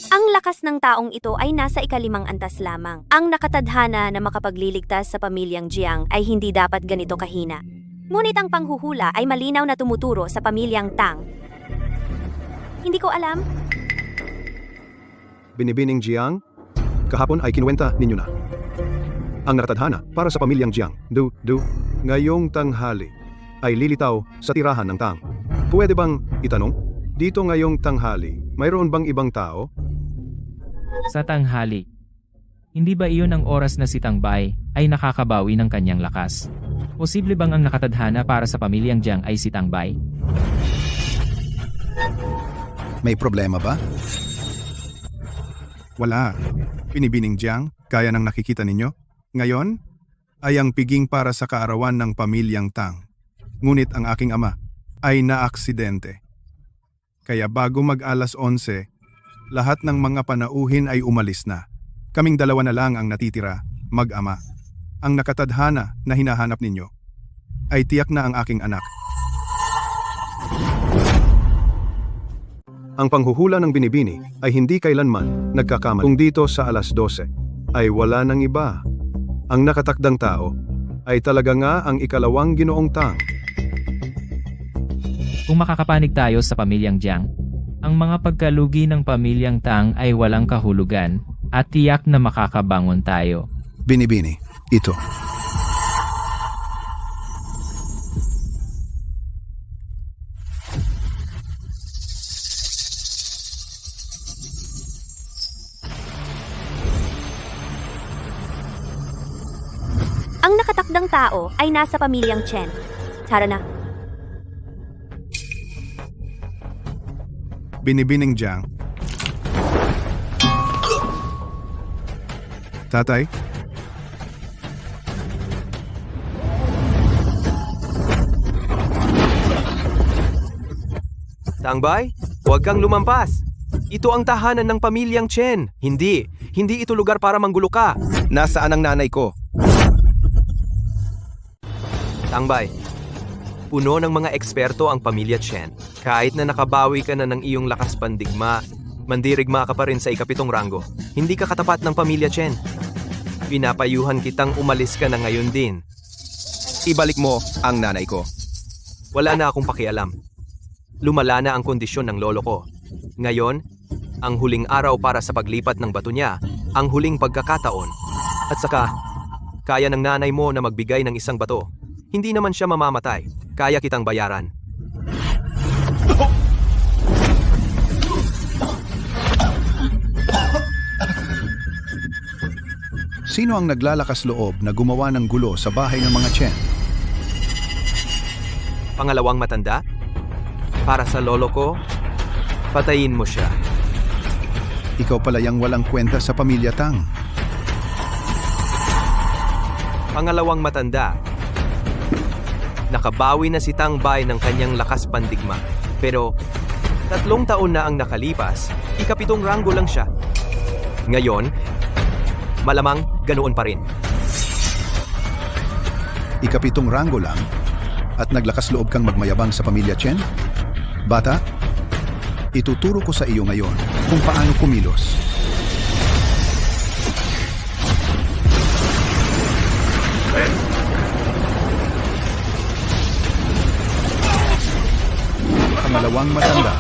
Ang lakas ng taong ito ay nasa ikalimang antas lamang. Ang nakatadhana na makapagliligtas sa pamilyang Jiang ay hindi dapat ganito kahina. Ngunit ang panghuhula ay malinaw na tumuturo sa pamilyang Tang. Hindi ko alam. Binibining Jiang, kahapon ay kinuwenta ninyo na. Ang nakatadhana para sa pamilyang Jiang, ngayong tanghali, ay lilitaw sa tirahan ng Tang. Pwede bang itanong? Dito ngayong tanghali, mayroon bang ibang tao? Sa tanghali. Hindi ba iyon ang oras na si Tang Bai ay nakakabawi ng kanyang lakas? Posible bang ang nakatadhana para sa pamilyang Jiang ay si Tang Bai? May problema ba? Wala. Binibining Jiang, kaya nang nakikita ninyo? Ngayon, ay ang piging para sa kaarawan ng pamilyang Tang. Ngunit ang aking ama ay naaksidente. Kaya bago mag-alas 11, lahat ng mga panauhin ay umalis na. Kaming dalawa na lang ang natitira, mag-ama. Ang nakatadhana na hinahanap ninyo ay tiyak na ang aking anak. Ang panghuhula ng binibini ay hindi kailanman nagkakamali. Kung dito sa alas 12 ay wala nang iba. Ang nakatakdang tao ay talaga nga ang ikalawang Ginoong Tang. Kung makakapanig tayo sa pamilyang Jiang, ang mga pagkalugi ng pamilyang Tang ay walang kahulugan at tiyak na makakabangon tayo. Binibini, ito. Ang nakatakdang tao ay nasa pamilyang Chen. Tara na. Binibining Jiang. Tatay, Tangbay, huwag kang lumampas. Ito ang tahanan ng pamilyang Chen. Hindi ito lugar para manggulo ka. Nasaan ang nanay ko? Tangbay, puno ng mga eksperto ang pamilya Chen. Kahit na nakabawi ka na ng iyong lakas pandigma, mandirigma ka pa rin sa ikapitong ranggo. Hindi ka katapat ng pamilya Chen. Pinapayuhan kitang umalis ka na ngayon din. Ibalik mo ang nanay ko. Wala na akong pakialam. Lumala na ang kondisyon ng lolo ko. Ngayon, ang huling araw para sa paglipat ng bato niya, ang huling pagkakataon. At saka, kaya ng nanay mo na magbigay ng isang bato. Hindi naman siya mamamatay. Kaya kitang bayaran. sino ang naglalakas loob na gumawa ng gulo sa bahay ng mga Chen? Pangalawang matanda? Para sa lolo ko, patayin mo siya. Ikaw pala yung walang kwenta sa pamilya Tang. Pangalawang matanda. Nakabawi na si Tangbay ng kanyang lakas pandigma. Pero 3 taon na ang nakalipas, ikapitong ranggo lang siya. Ngayon, malamang ganoon pa rin. Ikapitong ranggo lang at naglakas loob kang magmayabang sa pamilya Chen? Bata, ituturo ko sa iyo ngayon kung paano kumilos. Pangalawang matanda.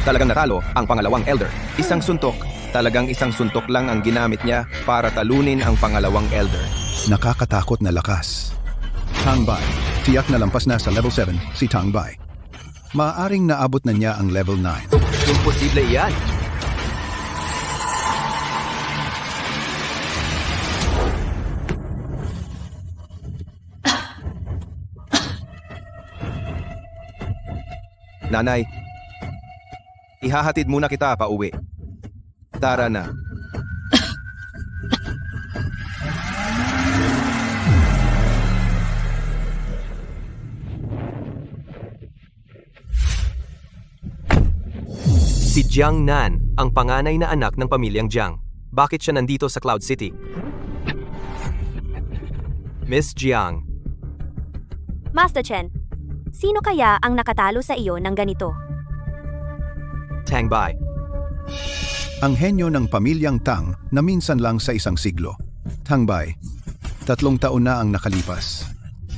Talagang natalo ang pangalawang elder. Isang suntok. Talagang isang suntok lang ang ginamit niya para talunin ang pangalawang elder. Nakakatakot na lakas. Tangbay, tiyak na lampas na sa level 7 si Tangbay. Maaaring naabot na niya ang level 9. Imposible iyan. Nanay, ihahatid muna kita pa uwi. Tara na. Si Jiang Nan, ang panganay na anak ng pamilyang Jiang. Bakit siya nandito sa Cloud City? Miss Jiang, Master Chen, sino kaya ang nakatalo sa iyo ng ganito? Tangbay, Ang henyo ng pamilyang Tang na minsan lang sa isang siglo. Tangbay, 3 taon na ang nakalipas.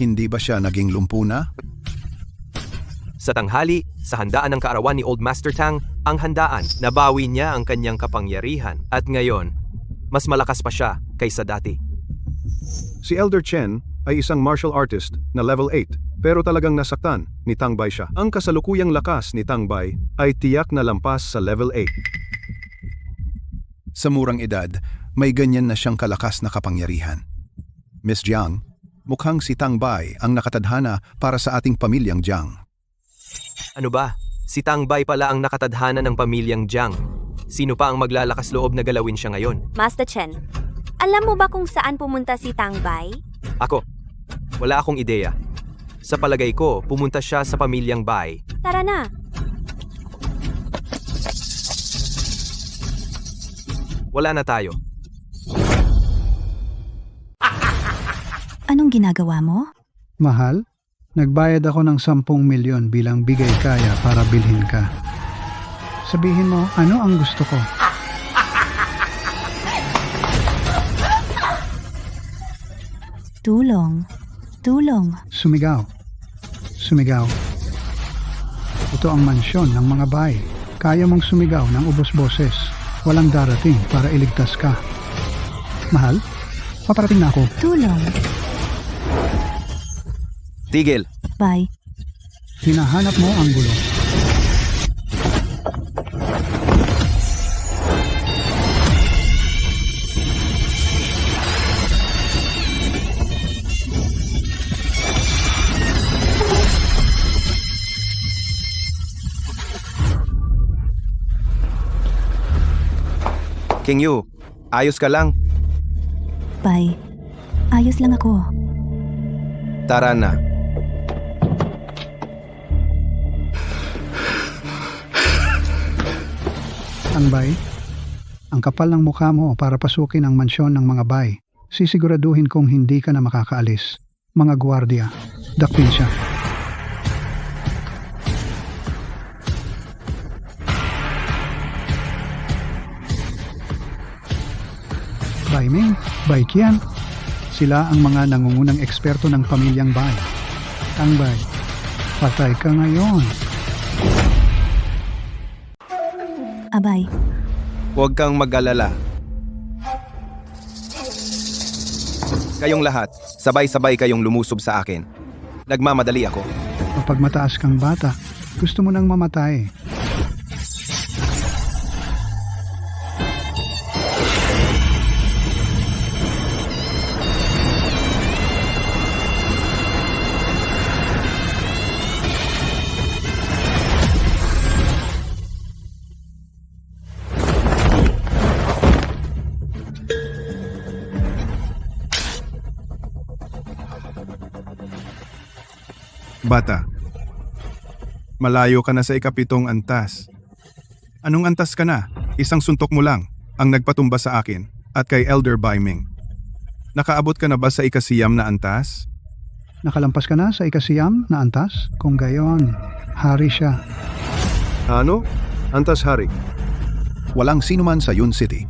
Hindi ba siya naging lumpo na? sa tanghali, sa handaan ng kaarawan ni Old Master Tang, ang handaan, nabawi niya ang kanyang kapangyarihan. At ngayon, mas malakas pa siya kaysa dati. Si Elder Chen ay isang martial artist na level 8, pero talagang nasaktan ni Tangbay siya. Ang kasalukuyang lakas ni Tangbay ay tiyak na lampas sa level 8. Sa murang edad, may ganyan na siyang kalakas na kapangyarihan. Miss Jiang, mukhang si Tangbay ang nakatadhana para sa ating pamilyang Jiang. Ano ba? Si Tangbay pala ang nakatadhana ng pamilyang Jiang. Sino pa ang maglalakas loob na galawin siya ngayon? Master Chen, alam mo ba kung saan pumunta si Tangbay? Ako, wala akong ideya. Sa palagay ko, pumunta siya sa pamilyang Bai. Tara na. Wala na tayo. Anong ginagawa mo? Mahal, nagbayad ako ng 10 milyon bilang bigay kaya para bilhin ka. Sabihin mo, ano ang gusto ko? Tulong. Tulong. Sumigaw. Sumigaw. Ito ang mansyon ng mga bahay. Kaya mong sumigaw ng ubos-boses. Walang darating para iligtas ka. Mahal, paparating na ako. Tulong. Tigil. Bye. Hinahanap mo ang gulo. King Yu, ayos ka lang? Bai, ayos lang ako. Tara na. Tangbay, ang kapal ng mukha mo para pasukin ang mansyon ng mga bay. Sisiguraduhin kong hindi ka na makakaalis. Mga gwardiya, dakpin siya. Bai Ming, Bai Qian, sila ang mga nangungunang eksperto ng pamilyang Bai. Tangbay, patay ka ngayon. Abay, Huwag kang mag-alala. Kayong lahat, sabay-sabay kayong lumusob sa akin. Nagmamadali ako. Kapag mataas kang bata, gusto mo nang mamatay. Bata, malayo ka na sa ikapitong antas. Anong antas ka na? Isang suntok mo lang ang nagpatumba sa akin at kay Elder Bai Ming. Nakaabot ka na ba sa ikasiyam na antas? Nakalampas ka na sa ikasiyam na antas? Kung gayon, hari siya. Ano? Antas hari. Walang sinuman sa Yun City.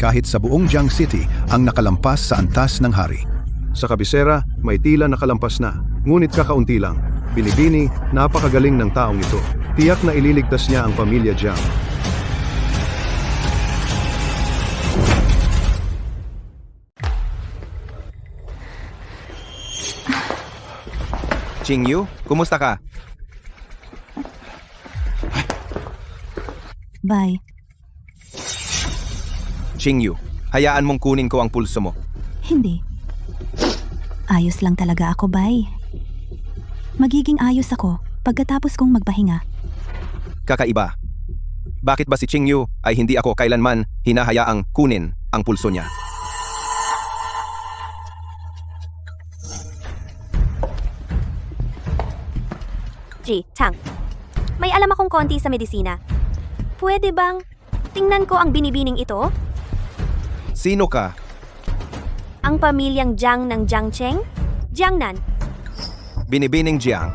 Kahit sa buong Jiang City ang nakalampas sa antas ng hari. Sa kabisera, may tila nakalampas na. Ngunit kakaunti lang. Binibini, napakagaling ng taong ito. Tiyak na ililigtas niya ang pamilya Jiang. Qing Yu, kumusta ka? Bai, Qing Yu, hayaan mong kunin ko ang pulso mo. hindi. Ayos lang talaga ako, Bai. Magiging ayos ako pagkatapos kong magpahinga. Kakaiba. Bakit ba si Qing Yu ay hindi ako kailanman hinahayaang kunin ang pulso niya? Chang, may alam akong konti sa medisina. Pwede bang tingnan ko ang binibining ito? Sino ka? Ang pamilyang Jiang ng Jiangcheng? Jiangnan. Binibining Jiang.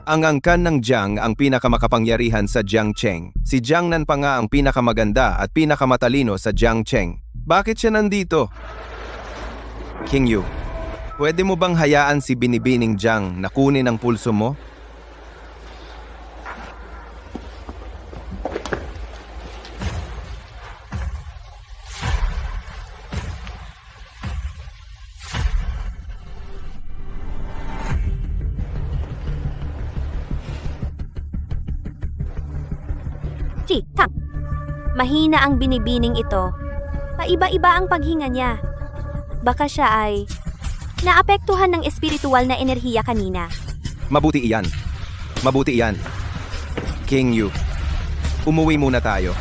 Ang angkan ng Jiang ang pinakamakapangyarihan sa Jiangcheng. Si Jiangnan pa nga ang pinakamaganda at pinakamatalino sa Jiangcheng. Bakit siya nandito? King Yu, pwede mo bang hayaan si Binibining Jiang na kunin ang pulso mo? Tang. Mahina ang binibining ito. Paiba-iba ang paghinga niya. Baka siya ay naapektuhan ng espiritual na enerhiya kanina. Mabuti iyan. Mabuti iyan. King Yu, umuwi muna tayo.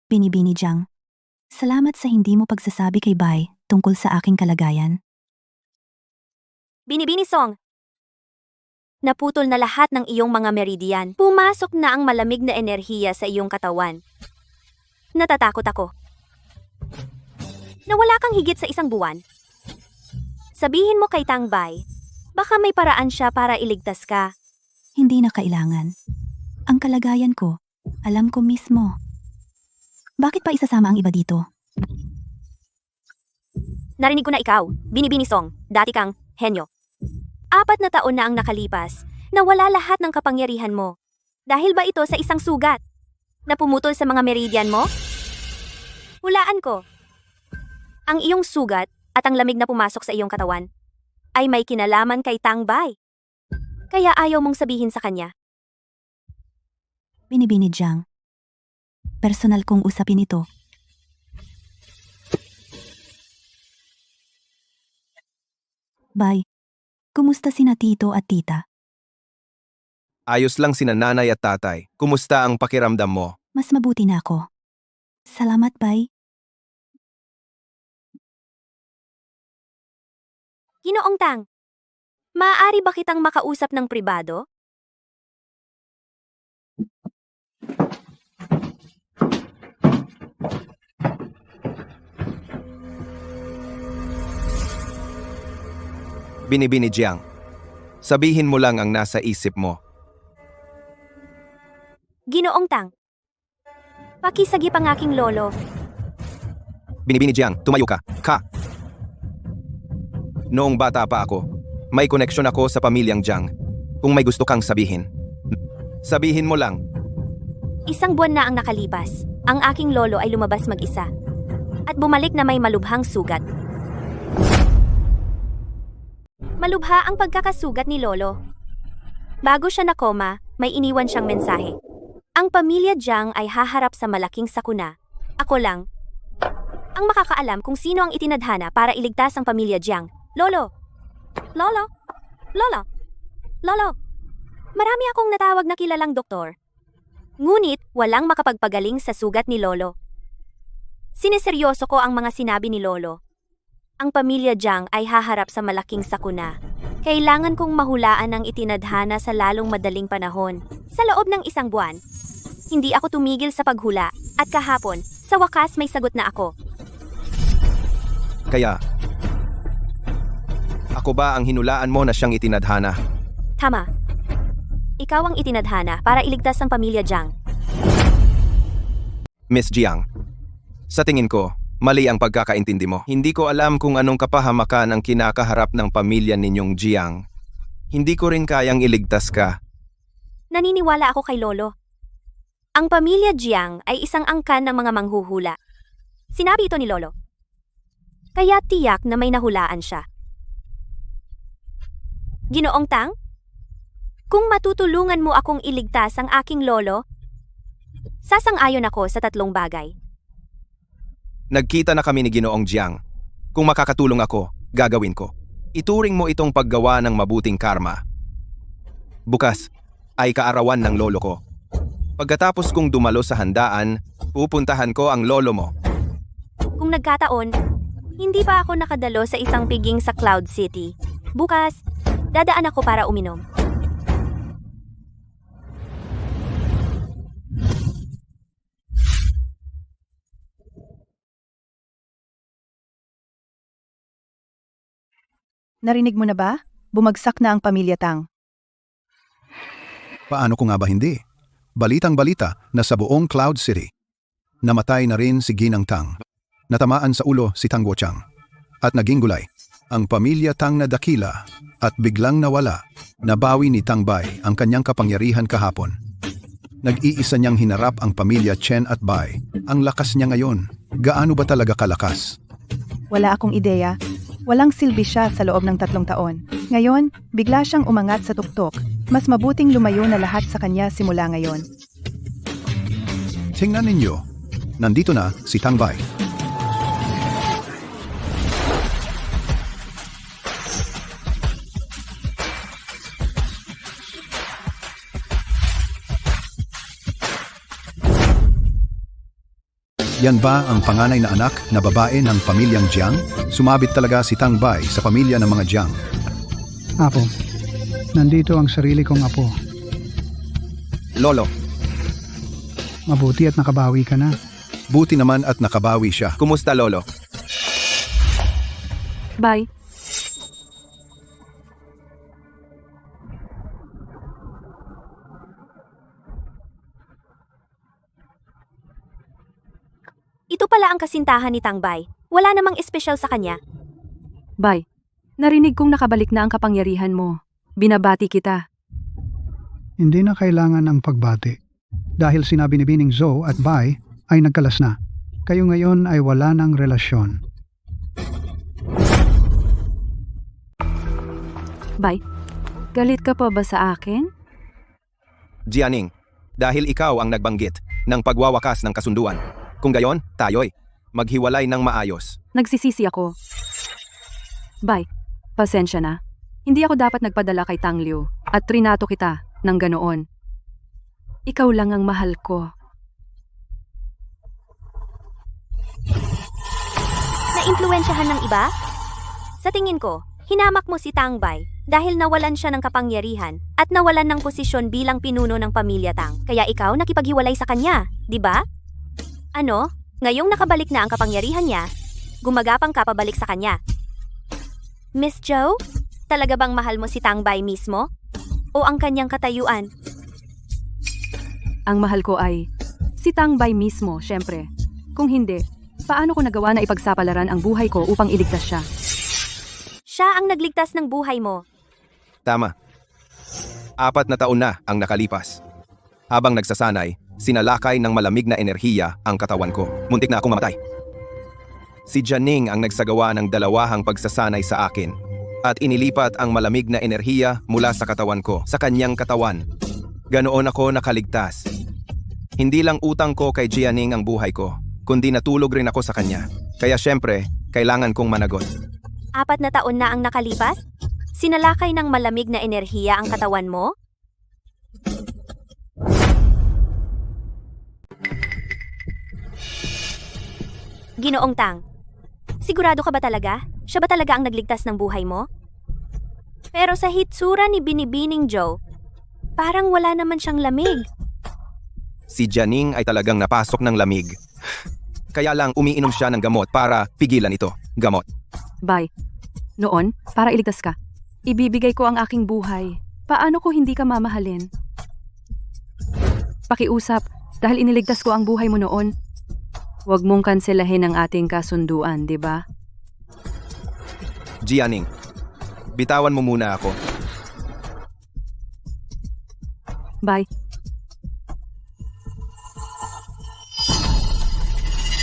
Binibini Jiang. Salamat sa hindi mo pagsasabi kay Bai tungkol sa aking kalagayan. Binibini Song. Naputol na lahat ng iyong mga meridian. Pumasok na ang malamig na enerhiya sa iyong katawan. Natatakot ako. Nawala kang higit sa isang buwan. Sabihin mo kay Tang Bai, baka may paraan siya para iligtas ka. Hindi na kailangan. Ang kalagayan ko, alam ko mismo. Bakit pa isasama ang iba dito? Narinig ko na ikaw, Binibini Song, dati kang henyo. 4 na taon na ang nakalipas, nawala lahat ng kapangyarihan mo. Dahil ba ito sa isang sugat? Na pumutol sa mga meridian mo? Hulaan ko. Ang iyong sugat at ang lamig na pumasok sa iyong katawan ay may kinalaman kay Tang Bai. Kaya ayaw mong sabihin sa kanya. Binibini Jiang. Personal kong usapin ito. Bay, kumusta sina tito at tita? Ayos lang sina nanay at tatay. Kumusta ang pakiramdam mo? Mas mabuti na ako. Salamat, Bay. Ginoong Tang, maaari ba kitang makausap ng pribado? Binibini Jiang. Sabihin mo lang ang nasa isip mo. Ginoong Tang, pakisagip ang aking lolo. Binibini Jiang, tumayo ka. Noong bata pa ako, may koneksyon ako sa pamilyang Jiang. Kung may gusto kang sabihin, sabihin mo lang. Isang buwan na ang nakalipas. Ang aking lolo ay lumabas mag-isa. At bumalik na may malubhang sugat. Malubha ang pagkakasugat ni lolo. Bago siya nakoma, may iniwan siyang mensahe. Ang pamilya Jiang ay haharap sa malaking sakuna. Ako lang ang makakaalam kung sino ang itinadhana para iligtas ang pamilya Jiang. Lolo! Lolo! Lolo! Lolo! Marami akong natawag na kilalang doktor. Ngunit, walang makapagpagaling sa sugat ni lolo. Sineseryoso ko ang mga sinabi ni lolo. Ang pamilya Jiang ay haharap sa malaking sakuna. Kailangan kong mahulaan ang itinadhana sa lalong madaling panahon. Sa loob ng isang buwan, hindi ako tumigil sa paghula. At kahapon, sa wakas may sagot na ako. Kaya, ako ba ang hinulaan mo na siyang itinadhana? Tama. Ikaw ang itinadhana para iligtas ang pamilya Jiang. Miss Jiang, sa tingin ko, mali ang pagkakaintindi mo. Hindi ko alam kung anong kapahamakan ang kinakaharap ng pamilya ninyong Jiang. Hindi ko rin kayang iligtas ka. Naniniwala ako kay lolo. Ang pamilya Jiang ay isang angkan ng mga manghuhula. Sinabi ito ni lolo. Kaya tiyak na may nahulaan siya. Ginoong Tang? Kung matutulungan mo akong iligtas ang aking lolo, sasang-ayon ako sa 3 bagay. Nagkita na kami ni Ginoong Jiang. Kung makakatulong ako, gagawin ko. Ituring mo itong paggawa ng mabuting karma. Bukas ay kaarawan ng lolo ko. Pagkatapos kong dumalo sa handaan, pupuntahan ko ang lolo mo. Kung nagkataon, hindi pa ako nakadalo sa isang piging sa Cloud City. Bukas, dadaan ako para uminom. Narinig mo na ba? Bumagsak na ang pamilya Tang. Paano ko nga ba hindi? Balitang-balita na sa buong Cloud City. Namatay na rin si Ginang Tang. Natamaan sa ulo si Tang Guochang. At naging gulay. Ang pamilya Tang na dakila at biglang nawala. Nabawi ni Tang Bai ang kanyang kapangyarihan kahapon. Nag-iisa niyang hinarap ang pamilya Chen at Bai. Ang lakas niya ngayon. Gaano ba talaga kalakas? Wala akong ideya. Walang silbi siya sa loob ng 3 taon. Ngayon, bigla siyang umangat sa tuktok. Mas mabuting lumayo na lahat sa kanya simula ngayon. Tingnan ninyo. Nandito na si Tang Bai. Yan ba ang panganay na anak na babae ng pamilyang Jiang? Sumabit talaga si Tang Bai sa pamilya ng mga Jiang. Apo, nandito ang sarili kong apo. Lolo, Mabuti at nakabawi ka na. Buti naman at nakabawi siya. kumusta lolo? Bye. Ito pala ang kasintahan ni Tang Bai. Wala namang espesyal sa kanya. Bye. Narinig kong nakabalik na ang kapangyarihan mo. Binabati kita. Hindi na kailangan ang pagbati. Dahil sinabi ni Bining Zhou at Bai ay nagkalas na. Kayo ngayon ay wala ng relasyon. Bye. Galit ka pa ba sa akin? Jianing, dahil ikaw ang nagbanggit ng pagwawakas ng kasunduan. Kung gayon, tayo'y maghiwalay ng maayos. Nagsisisi ako. Bye. Pasensya na. Hindi ako dapat nagpadala kay Tang Liu at trinato kita ng ganoon. Ikaw lang ang mahal ko. Naimpluwensyahan ng iba? Sa tingin ko, hinamak mo si Tang Bai dahil nawalan siya ng kapangyarihan at nawalan ng posisyon bilang pinuno ng pamilya Tang. Kaya ikaw nakipaghiwalay sa kanya, di ba? Ano? Ngayong nakabalik na ang kapangyarihan niya, gumagapang ka pabalik sa kanya. Miss Zhou, talaga bang mahal mo si Tang Bai mismo? O ang kanyang katayuan? Ang mahal ko ay si Tang Bai mismo, syempre. Kung hindi, paano ko nagawa na ipagsapalaran ang buhay ko upang iligtas siya? Siya ang nagligtas ng buhay mo. Tama. 4 na taon na ang nakalipas. Habang nagsasanay, sinalakay ng malamig na enerhiya ang katawan ko. Muntik na akong mamatay. Si Jianing ang nagsagawa ng dalawahang pagsasanay sa akin at inilipat ang malamig na enerhiya mula sa katawan ko sa kanyang katawan. Ganoon ako nakaligtas. Hindi lang utang ko kay Jianing ang buhay ko, kundi natulog rin ako sa kanya. Kaya syempre, kailangan kong managot. 4 na taon na ang nakalipas? Sinalakay ng malamig na enerhiya ang katawan mo? Ginoong Tang, sigurado ka ba talaga? Siya ba talaga ang nagligtas ng buhay mo? Pero sa hitsura ni Binibining Zhou, parang wala naman siyang lamig. Si Jianing ay talagang napasok ng lamig. Kaya lang umiinom siya ng gamot para pigilan ito. Gamot. Bai, noon, para iligtas ka, ibibigay ko ang aking buhay. Paano ko hindi ka mamahalin? Pakiusap, dahil iniligtas ko ang buhay mo noon. Huwag mong kanselahin ang ating kasunduan, di ba? Jianing, bitawan mo muna ako. Bai,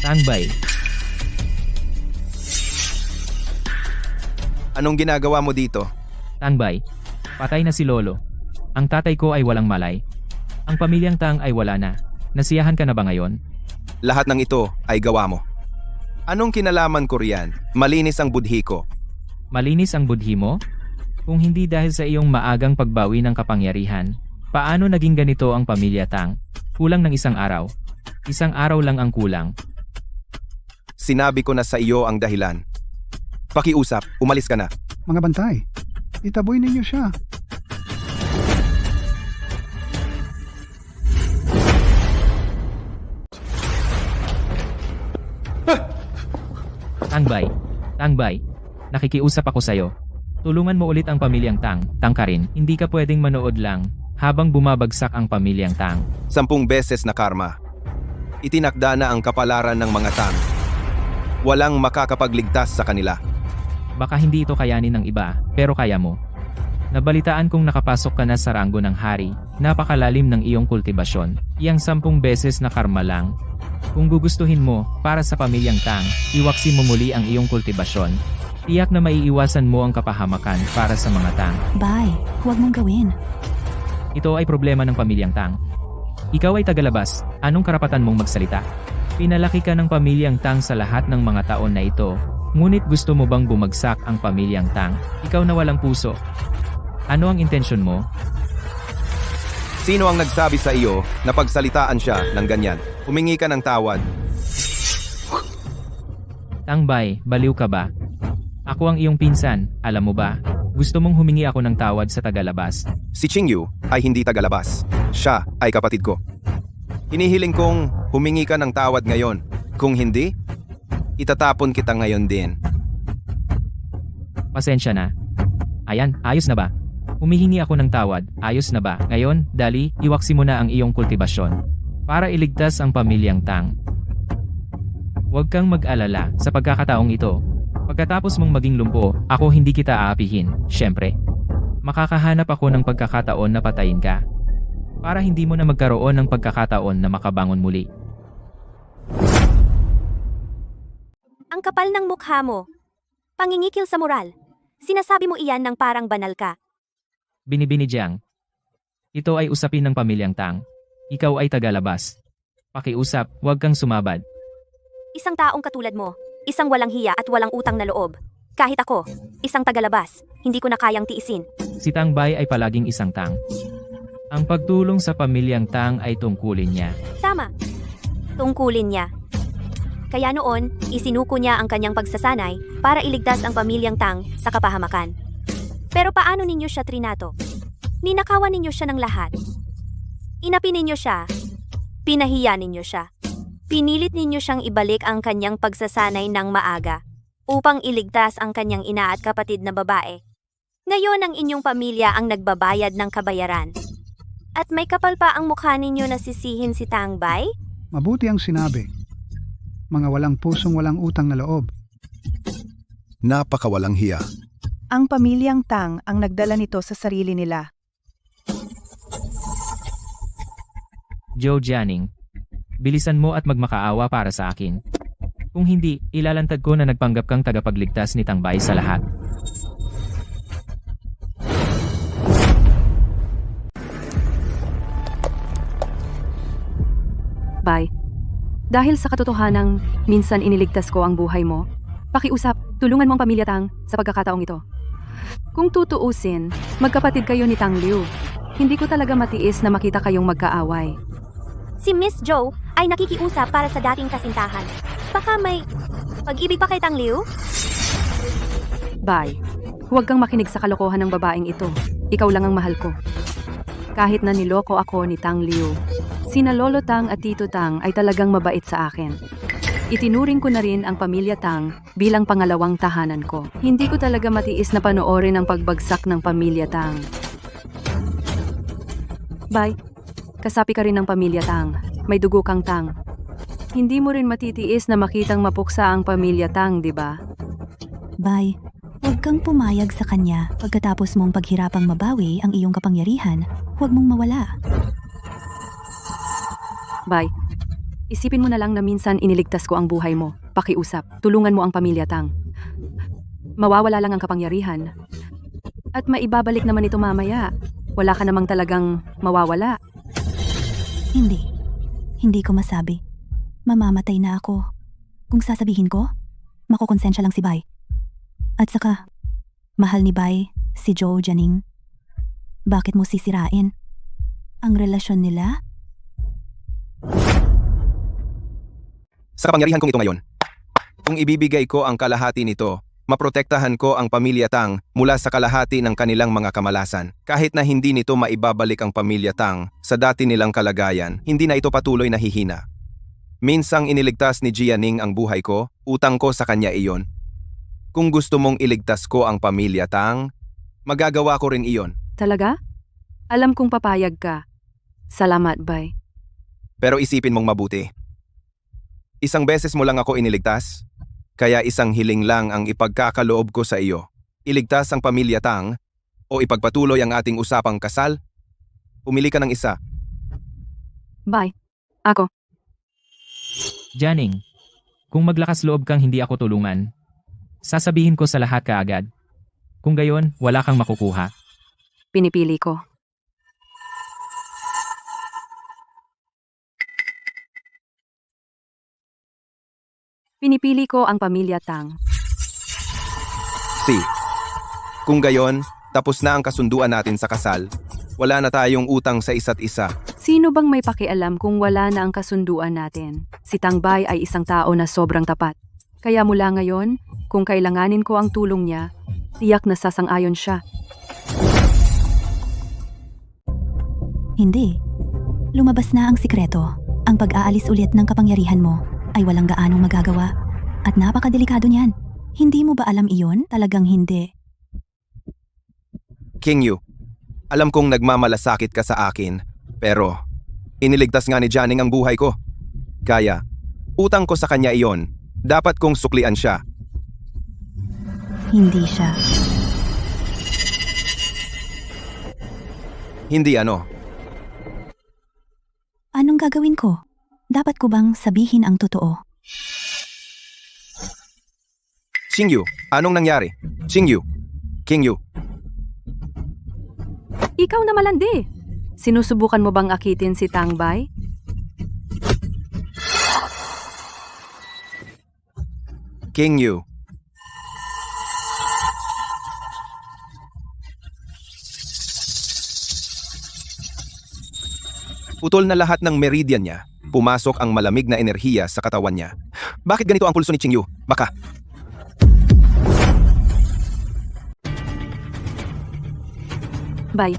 Tang Bai, Anong ginagawa mo dito? Tang Bai, patay na si Lolo. Ang tatay ko ay walang malay. Ang pamilyang Tang ay wala na. Nasiyahan ka na ba ngayon? Lahat ng ito ay gawa mo. Anong kinalaman ko riyan? Malinis ang budhi ko. Malinis ang budhi mo? Kung hindi dahil sa iyong maagang pagbawi ng kapangyarihan, paano naging ganito ang pamilya Tang? Kulang ng 1 araw. 1 araw lang ang kulang. Sinabi ko na sa iyo ang dahilan. Pakiusap, umalis ka na. Mga bantay, itaboy ninyo siya. Tang Bai, nakikiusap ako sa'yo. Tulungan mo ulit ang pamilyang Tang, Tang ka rin. Hindi ka pwedeng manood lang habang bumabagsak ang pamilyang Tang. 10 beses na karma. Itinakda na ang kapalaran ng mga Tang. Walang makakapagligtas sa kanila. Baka hindi ito kayanin ng iba, pero kaya mo. Nabalitaan kong nakapasok ka na sa ranggo ng hari. Napakalalim ng iyong kultibasyon. Iyang 10 beses na karma lang. Kung gugustuhin mo, para sa pamilyang Tang, iwaksi mo muli ang iyong kultibasyon. Tiyak na maiiwasan mo ang kapahamakan para sa mga Tang. Bai, huwag mong gawin. Ito ay problema ng pamilyang Tang. Ikaw ay tagalabas, anong karapatan mong magsalita? Pinalaki ka ng pamilyang Tang sa lahat ng mga taon na ito. Ngunit gusto mo bang bumagsak ang pamilyang Tang? Ikaw na walang puso. Ano ang intensyon mo? Sino ang nagsabi sa iyo na pagsalitaan siya ng ganyan? Humingi ka ng tawad. Tang Bai, baliw ka ba? Ako ang iyong pinsan, alam mo ba? Gusto mong humingi ako ng tawad sa tagalabas. Si Qingyu ay hindi tagalabas. Siya ay kapatid ko. Hinihiling kong humingi ka ng tawad ngayon. Kung hindi, itatapon kita ngayon din. Pasensya na. Ayan, ayos na ba? Humihingi ako ng tawad, ayos na ba? Ngayon, dali, iwaksi mo na ang iyong kultibasyon. Para iligtas ang pamilyang Tang. Huwag kang mag-alala sa pagkakataong ito. Pagkatapos mong maging lumpo, ako hindi kita aapihin, syempre. Makakahanap ako ng pagkakataon na patayin ka. Para hindi mo na magkaroon ng pagkakataon na makabangon muli. Ang kapal ng mukha mo. Pangingikil sa moral. Sinasabi mo iyan ng parang banal ka. Binibini Jiang. Ito ay usapin ng pamilyang Tang. Ikaw ay tagalabas. Pakiusap, huwag kang sumabad. Isang taong katulad mo. Isang walang hiya at walang utang na loob. Kahit ako, isang tagalabas, hindi ko na kayang tiisin. Si Tang Bai ay palaging isang Tang. Ang pagtulong sa pamilyang Tang ay tungkulin niya. Tama. Tungkulin niya. Kaya noon, isinuko niya ang kanyang pagsasanay para iligtas ang pamilyang Tang sa kapahamakan. Pero paano ninyo siya trinato? Ninakawan ninyo siya ng lahat. Inapi ninyo siya. Pinahiya ninyo siya. Pinilit ninyo siyang ibalik ang kanyang pagsasanay ng maaga upang iligtas ang kanyang ina at kapatid na babae. Ngayon ang inyong pamilya ang nagbabayad ng kabayaran. At may kapal pa ang mukha ninyo na sisihin si Tang Bai? Mabuti ang sinabi. Mga walang pusong walang utang na loob. Napakawalang hiya. Ang pamilyang Tang ang nagdala nito sa sarili nila. Zhou Jianing, bilisan mo at magmakaawa para sa akin. Kung hindi, ilalantad ko na nagpanggap kang tagapagligtas ni Tang Bai sa lahat. Bai, dahil sa katotohanang minsan iniligtas ko ang buhay mo, pakiusap, tulungan mo ang pamilya Tang sa pagkakataong ito. Kung tutuusin, magkapatid kayo ni Tang Liu. Hindi ko talaga matiis na makita kayong magkaaway. Si Miss Zhou ay nakikiusap para sa dating kasintahan. Baka may pag-ibig pa kay Tang Liu? Bai, huwag kang makinig sa kalokohan ng babaeng ito. Ikaw lang ang mahal ko. Kahit na niloko ako ni Tang Liu, sina Lolo Tang at Tito Tang ay talagang mabait sa akin. Itinuring ko na rin ang pamilya Tang bilang pangalawang tahanan ko. Hindi ko talaga matiis na panoorin ang pagbagsak ng pamilya Tang. Bai, kasapi ka rin ng pamilya Tang. May dugo kang Tang. Hindi mo rin matitiis na makitang mapuksa ang pamilya Tang, di ba? Bai, huwag kang pumayag sa kanya. Pagkatapos mong paghirapang mabawi ang iyong kapangyarihan, huwag mong mawala. Bai, isipin mo na lang na minsan iniligtas ko ang buhay mo. Pakiusap, tulungan mo ang pamilya Tang. Mawawala lang ang kapangyarihan. At maibabalik naman ito mamaya. Wala ka namang talagang mawawala. Hindi. Hindi ko masabi. Mamamatay na ako. Kung sasabihin ko, makukonsensya lang si Bai. At saka, mahal ni Bai si Zhou Jianing. Bakit mo sisirain ang relasyon nila? Sa kapangyarihan kong ito ngayon, kung ibibigay ko ang kalahati nito, maprotektahan ko ang pamilya Tang mula sa kalahati ng kanilang mga kamalasan. Kahit na hindi nito maibabalik ang pamilya Tang sa dati nilang kalagayan, hindi na ito patuloy na hihina. Minsang iniligtas ni Jianing ang buhay ko, utang ko sa kanya iyon. Kung gusto mong iligtas ko ang pamilya Tang, magagawa ko rin iyon. Talaga? Alam kong papayag ka. Salamat, Bai. Pero isipin mong mabuti. Isang beses mo lang ako iniligtas, kaya isang hiling lang ang ipagkakaloob ko sa iyo. Iligtas ang pamilya Tang o ipagpatuloy ang ating usapang kasal? Pumili ka ng isa. Bai. Ako. Jianing, kung maglakas loob kang hindi ako tulungan, sasabihin ko sa lahat kaagad. Kung gayon, wala kang makukuha. Pinipili ko. Pinipili ko ang pamilya Tang. Si. Kung gayon, tapos na ang kasunduan natin sa kasal. Wala na tayong utang sa isa't isa. Sino bang may pakialam kung wala na ang kasunduan natin? Si Tang Bai ay isang tao na sobrang tapat. Kaya mula ngayon, kung kailanganin ko ang tulong niya, tiyak na sasang-ayon siya. Hindi. Lumabas na ang sikreto. Ang pag-aalis ulit ng kapangyarihan mo ay walang gaanong magagawa. At napakadelikado niyan. Hindi mo ba alam iyon? Talagang hindi. King Yu, alam kong nagmamalasakit ka sa akin, pero iniligtas nga ni Jianing ang buhay ko. Kaya, utang ko sa kanya iyon. Dapat kong suklian siya. Hindi siya. Hindi ano. Anong gagawin ko? Dapat ko bang sabihin ang totoo? Xingyu, anong nangyari? Xingyu, King Yu. Ikaw na malandi. Sinusubukan mo bang akitin si Tang Bai? King Yu. Utol na lahat ng meridian niya, pumasok ang malamig na enerhiya sa katawan niya. Bakit ganito ang pulso ni Qingyu? Baka. Bay,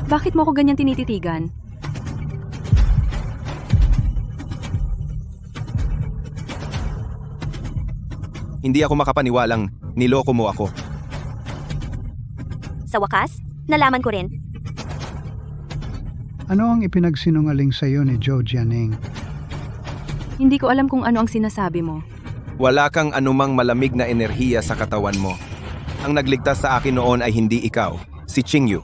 bakit mo ako ganyan tinititigan? Hindi ako makapaniwalang niloko mo ako. Sa wakas, nalaman ko rin. Ano ang ipinagsinungaling sa iyo ni Zhou Jianing? Hindi ko alam kung ano ang sinasabi mo. Wala kang anumang malamig na enerhiya sa katawan mo. Ang nagligtas sa akin noon ay hindi ikaw, si Qingyu.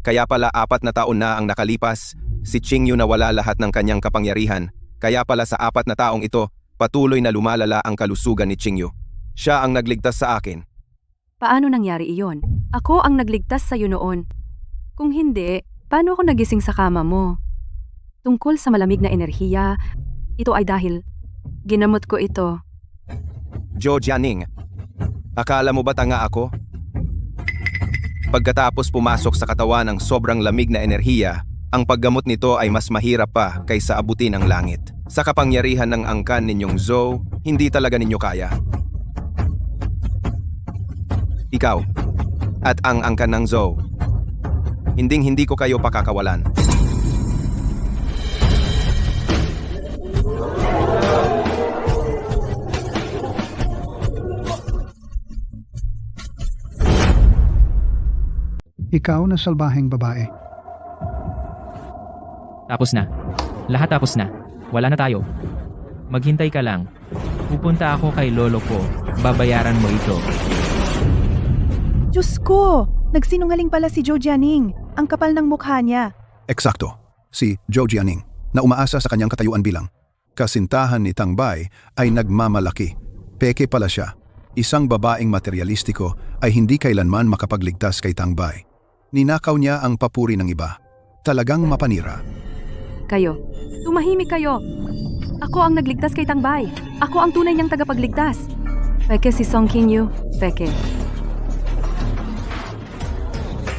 Kaya pala 4 na taon na ang nakalipas, si Qingyu nawala lahat ng kanyang kapangyarihan. Kaya pala sa 4 na taong ito, patuloy na lumalala ang kalusugan ni Qingyu. Siya ang nagligtas sa akin. Paano nangyari iyon? Ako ang nagligtas sa iyo noon. Kung hindi, paano ako nagising sa kama mo? Tungkol sa malamig na enerhiya, ito ay dahil ginamot ko ito. Zhou Jianing, akala mo ba tanga ako? Pagkatapos pumasok sa katawan ng sobrang lamig na enerhiya, ang paggamot nito ay mas mahirap pa kaysa abutin ang langit. Sa kapangyarihan ng angkan ninyong Zhou, hindi talaga ninyo kaya. Ikaw, at ang angkan ng Zhou, hindi ko kayo pakakawalan. Ikaw na salbaheng babae. Tapos na. Lahat tapos na. Wala na tayo. Maghintay ka lang. Pupunta ako kay lolo ko. Babayaran mo ito. Diyos ko! Nagsinungaling pala si Zhou Jianing. Ang kapal ng mukha niya. Eksakto, si Zhou Jianing na umaasa sa kanyang katayuan bilang kasintahan ni Tang Bai ay nagmamalaki. Peke pala siya. Isang babaeng materialistiko ay hindi kailanman makapagligtas kay Tang Bai. Ninakaw niya ang papuri ng iba. Talagang mapanira. Kayo, tumahimik kayo. Ako ang nagligtas kay Tangbay. Ako ang tunay niyang tagapagligtas. Peke si Song Qingyu, peke.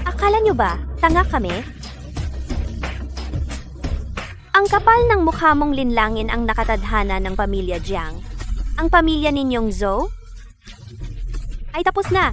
Akala nyo ba, tanga kami? Ang kapal ng mukha mong linlangin ang nakatadhana ng pamilya Jiang. Ang pamilya ninyong Zhou ay tapos na.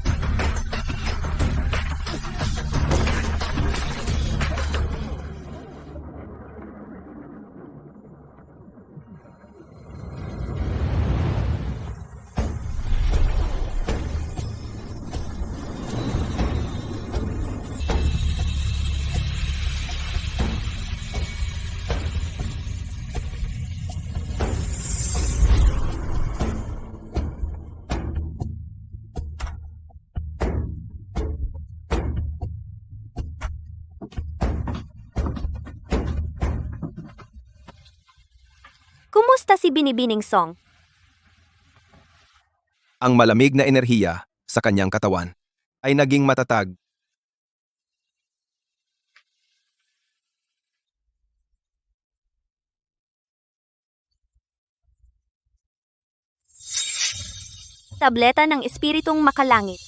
Kumusta si Binibining Song? Ang malamig na enerhiya sa kanyang katawan ay naging matatag. Tableta ng Espiritong Makalangit.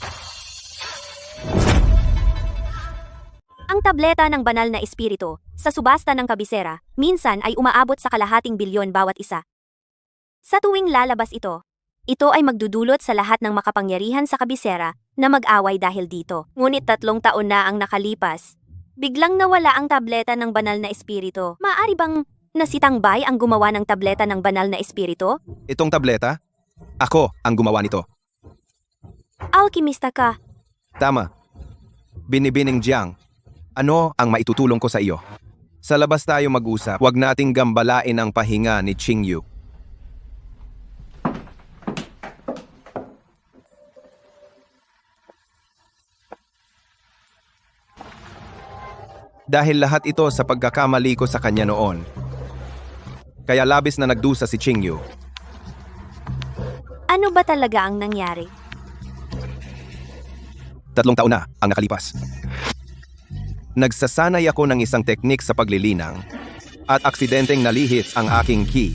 Ang tableta ng banal na espiritu, sa subasta ng kabisera, minsan ay umaabot sa kalahating bilyon bawat isa. Sa tuwing lalabas ito ay magdudulot sa lahat ng makapangyarihan sa kabisera na mag-away dahil dito. Ngunit 3 taon na ang nakalipas. Biglang nawala ang tableta ng banal na espiritu. Maaari bang na si Tang Bai ang gumawa ng tableta ng banal na espiritu? Itong tableta? Ako ang gumawa nito. Alkimista ka. Tama. Binibining Jiang, ano ang maitutulong ko sa iyo? Sa labas tayo mag-usap, huwag nating gambalain ang pahinga ni Qingyu. Dahil lahat ito sa pagkakamali ko sa kanya noon. Kaya labis na nagdusa si Qingyu. Ano ba talaga ang nangyari? 3 taon na ang nakalipas. Nagsasanay ako ng isang teknik sa paglilinang at aksidenteng nalihis ang aking key.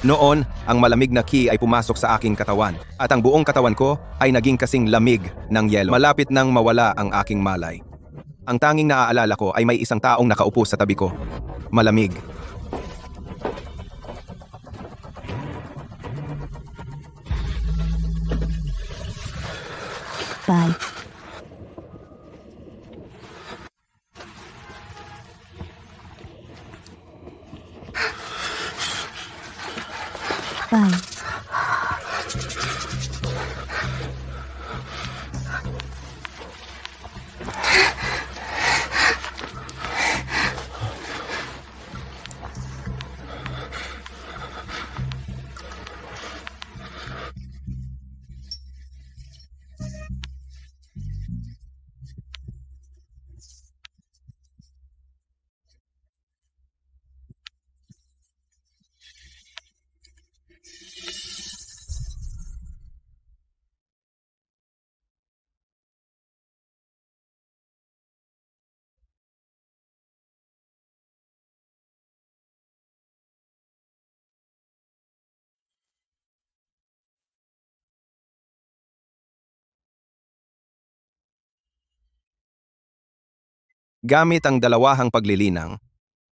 Noon, ang malamig na ki ay pumasok sa aking katawan at ang buong katawan ko ay naging kasing lamig ng yelo. Malapit nang mawala ang aking malay. Ang tanging naaalala ko ay may isang taong nakaupo sa tabi ko. Malamig. Bye. Bye. Gamit ang dalawahang paglilinang,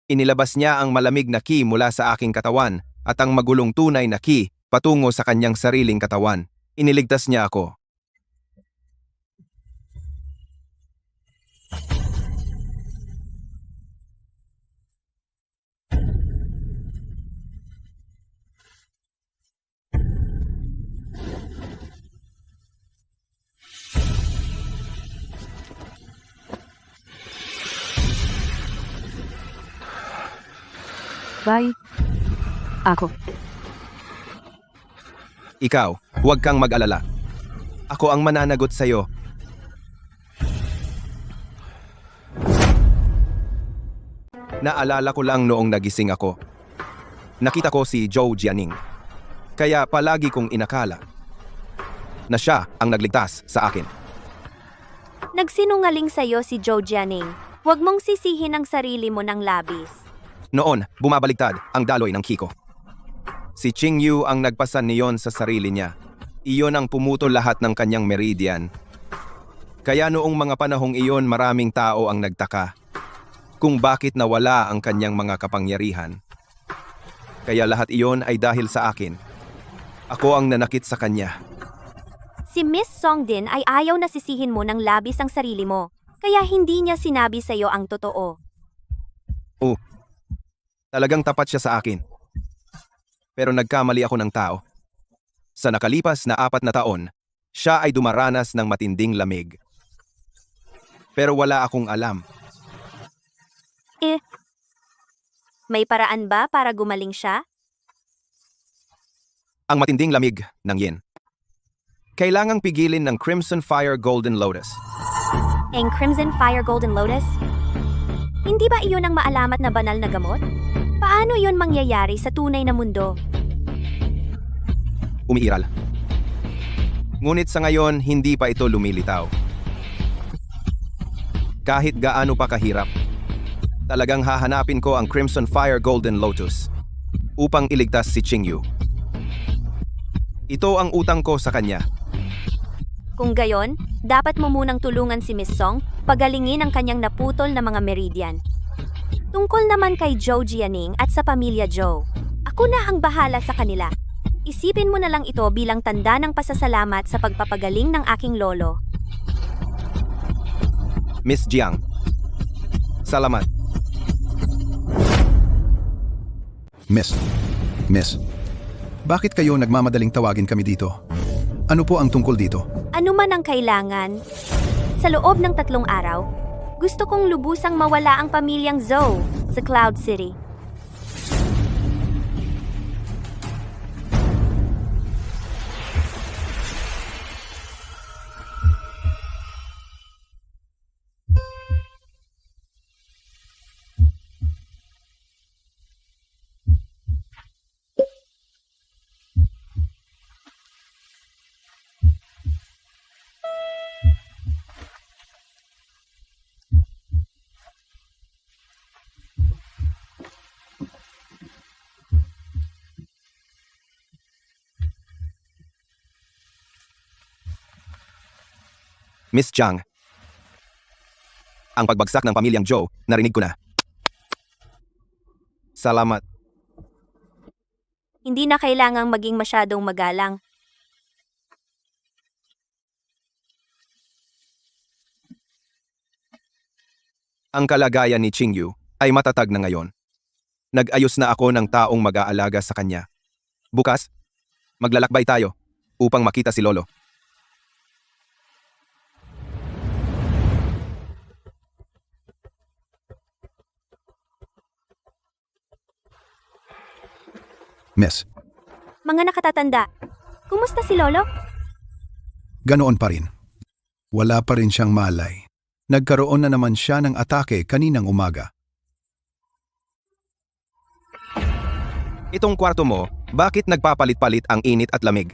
inilabas niya ang malamig na ki mula sa aking katawan at ang magulong tunay na ki patungo sa kanyang sariling katawan. Iniligtas niya ako. Bye. Ako. Ikaw, huwag kang mag-alala. Ako ang mananagot sa'yo. Naalala ko lang noong nagising ako. Nakita ko si Zhou Jianing. Kaya palagi kong inakala na siya ang nagligtas sa akin. Nagsinungaling sa'yo si Zhou Jianing. Huwag mong sisihin ang sarili mo ng labis. Noon, bumabaligtad ang daloy ng Kiko. Si Qing Yu ang nagpasan niyon sa sarili niya. Iyon ang pumutol lahat ng kanyang meridian. Kaya noong mga panahong iyon maraming tao ang nagtaka kung bakit nawala ang kanyang mga kapangyarihan. Kaya lahat iyon ay dahil sa akin. Ako ang nanakit sa kanya. Si Miss Song din ay ayaw na sisihin mo ng labis ang sarili mo. Kaya hindi niya sinabi sa'yo ang totoo. Talagang tapat siya sa akin. Pero nagkamali ako ng tao. Sa nakalipas na 4 na taon, siya ay dumaranas ng matinding lamig. Pero wala akong alam. May paraan ba para gumaling siya? Ang matinding lamig ng yin. Kailangang pigilin ng Crimson Fire Golden Lotus. Ang Crimson Fire Golden Lotus? Hindi ba iyon ang maalamat na banal na gamot? Paano iyon mangyayari sa tunay na mundo? Umiiral. Ngunit sa ngayon, hindi pa ito lumilitaw. Kahit gaano pa kahirap, talagang hahanapin ko ang Crimson Fire Golden Lotus upang iligtas si Qing Yu. Ito ang utang ko sa kanya. Kung gayon, dapat mo munang tulungan si Miss Song pagalingin ang kanyang naputol na mga meridian. Tungkol naman kay Zhou Jianing at sa pamilya Zhou, ako na ang bahala sa kanila. Isipin mo na lang ito bilang tanda ng pasasalamat sa pagpapagaling ng aking lolo. Miss Jiang, salamat. Miss, bakit kayo nagmamadaling tawagin kami dito? Ano po ang tungkol dito? Ano man ang kailangan, sa loob ng 3 araw, gusto kong lubusang mawala ang pamilyang Zhou sa Cloud City. Miss Jiang. Ang pagbagsak ng pamilyang Zhou, narinig ko na. Salamat. Hindi na kailangang maging masyadong magalang. Ang kalagayan ni Qingyu ay matatag na ngayon. Nag-ayos na ako ng taong mag-aalaga sa kanya. Bukas, maglalakbay tayo upang makita si Lolo. Miss, Mga nakatatanda, kumusta si Lolo? ganoon pa rin. Wala pa rin siyang malay. Nagkaroon na naman siya ng atake kaninang umaga. Itong kwarto mo, bakit nagpapalit-palit ang init at lamig?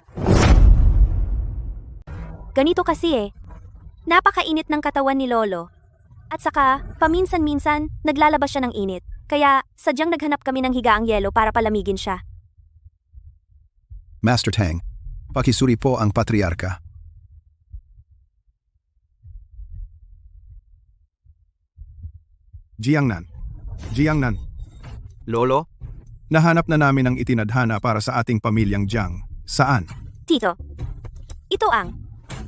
Ganito kasi eh. Napakainit ng katawan ni Lolo. At saka, paminsan-minsan, naglalabas siya ng init. Kaya, sadyang naghanap kami ng higaang yelo para palamigin siya. Master Tang, pakisuri po ang patriarka. Jiangnan. Jiangnan. Lolo, Nahanap na namin ang itinadhana para sa ating pamilyang Jiang. Saan? Tito, ito ang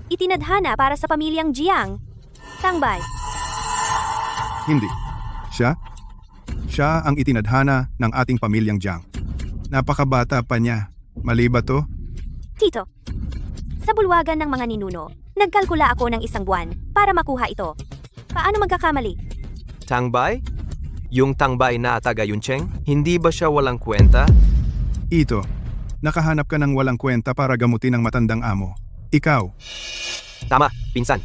itinadhana para sa pamilyang Jiang. Tangbay. Hindi. Siya? Siya ang itinadhana ng ating pamilyang Jiang. Napakabata pa niya. Mali ba to? Tito, sa bulwagan ng mga ninuno, nagkalkula ako ng 1 buwan para makuha ito. Paano magkakamali? Tangbay? Yung Tangbay na taga Yuncheng, hindi ba siya walang kwenta? Ito, nakahanap ka ng walang kwenta para gamutin ang matandang amo. Ikaw, Tama, pinsan.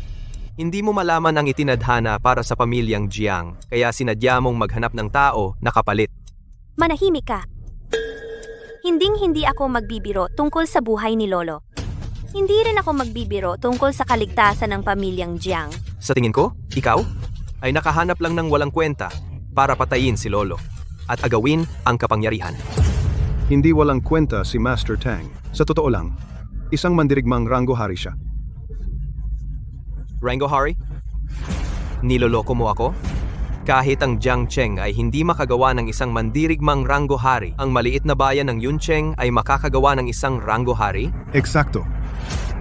Hindi mo malaman ang itinadhana para sa pamilyang Jiang, kaya sinadya mong maghanap ng tao na kapalit. Manahimik ka. Hinding-hindi ako magbibiro tungkol sa buhay ni Lolo. Hindi rin ako magbibiro tungkol sa kaligtasan ng pamilyang Jiang. Sa tingin ko, ikaw ay nakahanap lang ng walang kwenta para patayin si Lolo at agawin ang kapangyarihan. Hindi walang kwenta si Master Tang. Sa totoo lang, isang mandirigmang Rango Hari siya. Rango Hari? Niloloko mo ako? Kahit ang Jiangcheng ay hindi makagawa ng isang mandirigmang Rango Hari, ang maliit na bayan ng Yuncheng ay makakagawa ng isang Rango Hari? eksakto.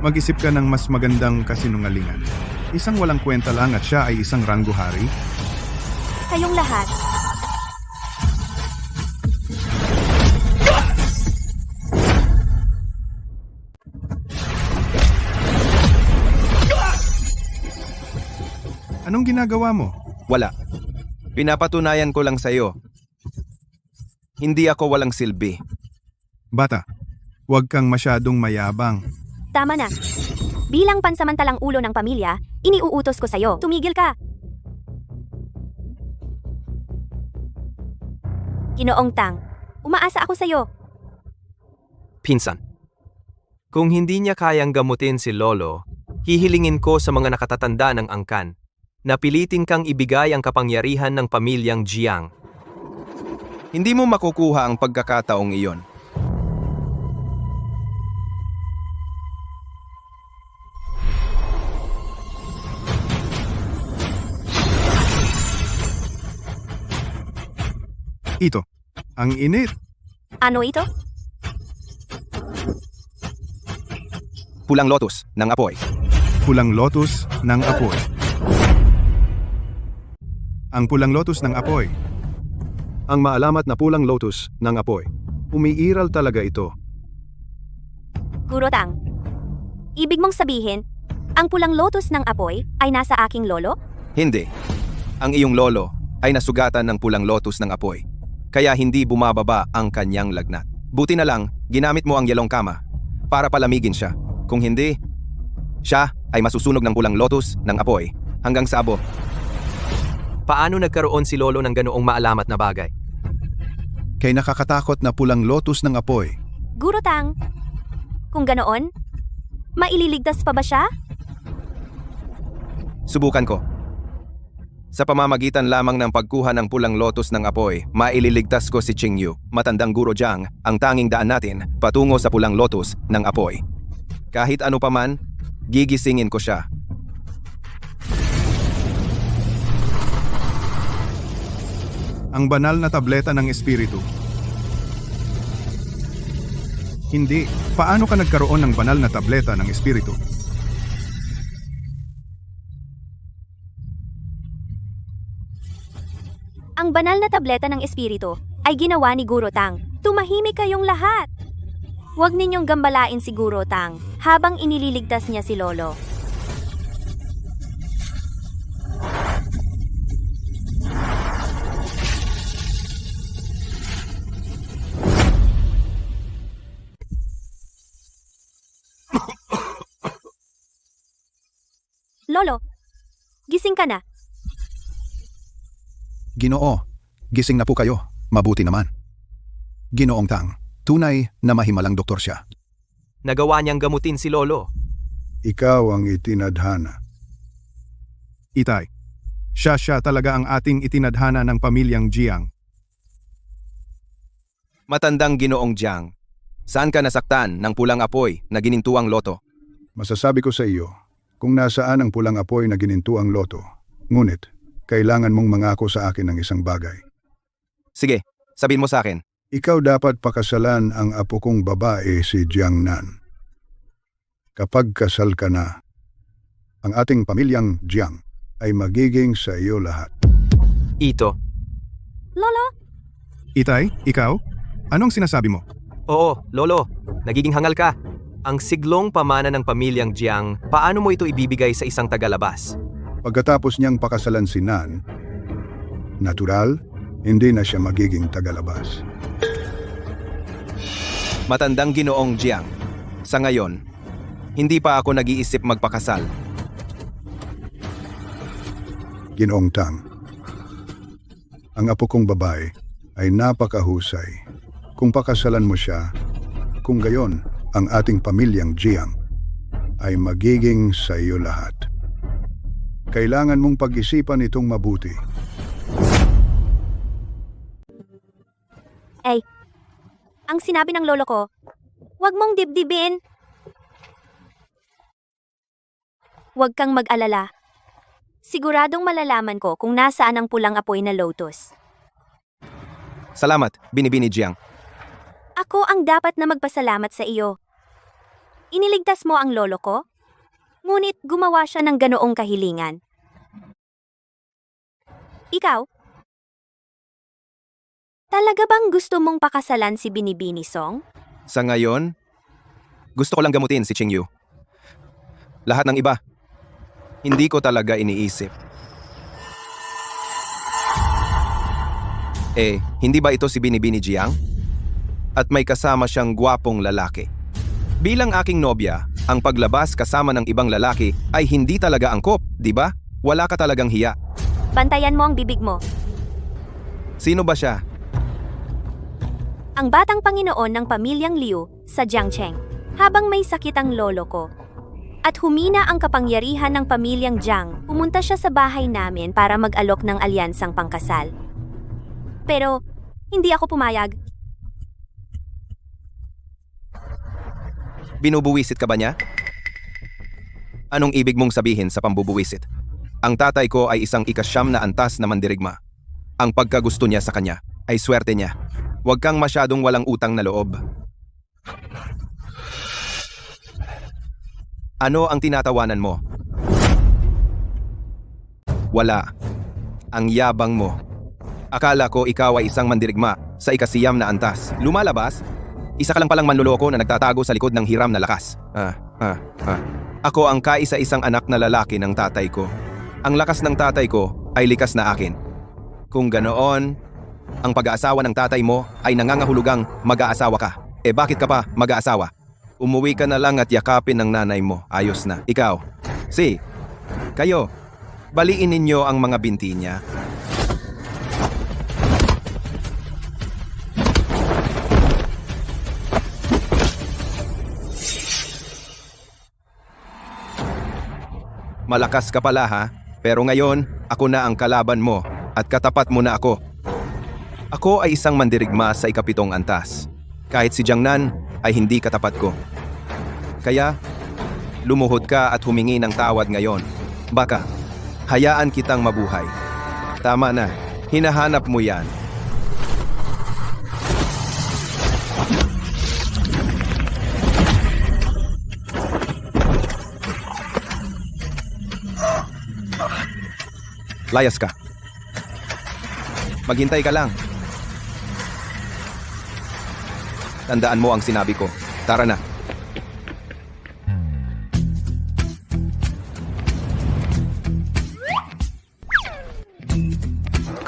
Mag-isip ka ng mas magandang kasinungalingan. Isang walang kwenta lang at siya ay isang Rango Hari? Kayong lahat, Anong ginagawa mo? Wala. Pinapatunayan ko lang sa'yo. Hindi ako walang silbi. Bata, huwag kang masyadong mayabang. tama na. Bilang pansamantalang ulo ng pamilya, iniuutos ko sa'yo. Tumigil ka. Ginoong Tang, umaasa ako sa'yo. Pinsan, kung hindi niya kayang gamutin si Lolo, hihilingin ko sa mga nakatatanda ng angkan na pilitin kang ibigay ang kapangyarihan ng pamilyang Jiang. Hindi mo makukuha ang pagkakataong iyon. Ito, ang init. Ano ito? Pulang lotus ng apoy. Pulang lotus ng apoy. Ang pulang lotus ng apoy. Ang maalamat na pulang lotus ng apoy. Umiiral talaga ito. Guro Tang, ibig mong sabihin, ang pulang lotus ng apoy ay nasa aking lolo? Hindi. Ang iyong lolo ay nasugatan ng pulang lotus ng apoy. Kaya hindi bumababa ang kanyang lagnat. Buti na lang, ginamit mo ang yelong kama para palamigin siya. Kung hindi, siya ay masusunog ng pulang lotus ng apoy hanggang sa abo. Paano nagkaroon si Lolo ng ganoong maalamat na bagay? Kay nakakatakot na pulang lotus ng apoy. Guro Tang, kung ganoon, maililigtas pa ba siya? Subukan ko. Sa pamamagitan lamang ng pagkuha ng pulang lotus ng apoy, maililigtas ko si Qingyu, matandang Guro Jiang, ang tanging daan natin patungo sa pulang lotus ng apoy. Kahit ano pa man, gigisingin ko siya. Ang banal na tableta ng espiritu. Hindi. Paano ka nagkaroon ng banal na tableta ng espiritu? Ang banal na tableta ng espiritu ay ginawa ni Guro Tang. Tumahimik kayong lahat! Huwag ninyong gambalain si Guro Tang habang inililigtas niya si Lolo. Lolo, gising ka na. Ginoo, gising na po kayo. Mabuti naman. Ginoong Tang, tunay na mahimalang doktor siya. Nagawa niyang gamutin si Lolo. Ikaw ang itinadhana. Itay, siya talaga ang ating itinadhana ng pamilyang Jiang. Matandang Ginoong Jiang, saan ka nasaktan ng pulang apoy na ginintuang loto? Masasabi ko sa iyo, kung nasaan ang pulang apoy na ginintuang loto, ngunit kailangan mong mangako sa akin ng isang bagay. Sige, sabihin mo sa akin. Ikaw dapat pakasalan ang apo kong babae si Jiang Nan. Kapag kasal ka na, ang ating pamilyang Jiang ay magiging sa iyo lahat. Ito. Lolo, Itay, ikaw? Anong sinasabi mo? Oo, Lolo. Nagiging hangal ka. Ang siglong pamana ng pamilyang Jiang, paano mo ito ibibigay sa isang tagalabas? Pagkatapos niyang pakasalan si Nan, natural, hindi na siya magiging tagalabas. Matandang Ginoong Jiang, sa ngayon, hindi pa ako nag-iisip magpakasal. Ginoong Tang, ang apo kong babae ay napakahusay. Kung pakasalan mo siya, kung gayon, ang ating pamilyang Jiang ay magiging sa iyo lahat. Kailangan mong pag-isipan itong mabuti. ang sinabi ng lolo ko, huwag mong dibdibin. Huwag kang mag-alala. Siguradong malalaman ko kung nasaan ang pulang apoy na lotus. Salamat, Binibini Jiang. Ako ang dapat na magpasalamat sa iyo. Iniligtas mo ang lolo ko? Ngunit gumawa siya ng ganoong kahilingan. Ikaw? Talaga bang gusto mong pakasalan si Binibini Song? Sa ngayon, gusto ko lang gamutin si Qingyu. Lahat ng iba, hindi ko talaga iniisip. Hindi ba ito si Binibini Jiang? At may kasama siyang gwapong lalaki. Bilang aking nobya, ang paglabas kasama ng ibang lalaki ay hindi talaga angkop, di ba? Wala ka talagang hiya. Bantayan mo ang bibig mo. Sino ba siya? Ang batang Panginoon ng pamilyang Liu sa Jiangcheng habang may sakit ang lolo ko. At humina ang kapangyarihan ng pamilyang Jiang, pumunta siya sa bahay namin para mag-alok ng alyansang pangkasal. Pero, hindi ako pumayag. Binubuwisit ka ba niya? Anong ibig mong sabihin sa pambubuwisit? Ang tatay ko ay isang ikasyam na antas na mandirigma. Ang pagkagusto niya sa kanya ay swerte niya. Huwag kang masyadong walang utang na loob. Ano ang tinatawanan mo? Wala. Ang yabang mo. Akala ko ikaw ay isang mandirigma sa ikasiyam na antas. Lumalabas? Isa ka lang palang manluloko na nagtatago sa likod ng hiram na lakas. Ako ang kaisa-isang anak na lalaki ng tatay ko. Ang lakas ng tatay ko ay likas na akin. Kung ganoon, ang pag-aasawa ng tatay mo ay nangangahulugang mag-aasawa ka. Bakit ka pa mag-aasawa? Umuwi ka na lang at yakapin ng nanay mo. Ayos na. Ikaw. Kayo. Baliin ninyo ang mga binti niya. Malakas ka pala ha, pero ngayon ako na ang kalaban mo at katapat mo na ako. Ako ay isang mandirigma sa ikapitong antas. Kahit si Jiangnan ay hindi katapat ko. Kaya, lumuhod ka at humingi ng tawad ngayon. Baka, hayaan kitang mabuhay. Tama na, Hinahanap mo yan. Layas ka. Maghintay ka lang. Tandaan mo ang sinabi ko. Tara na.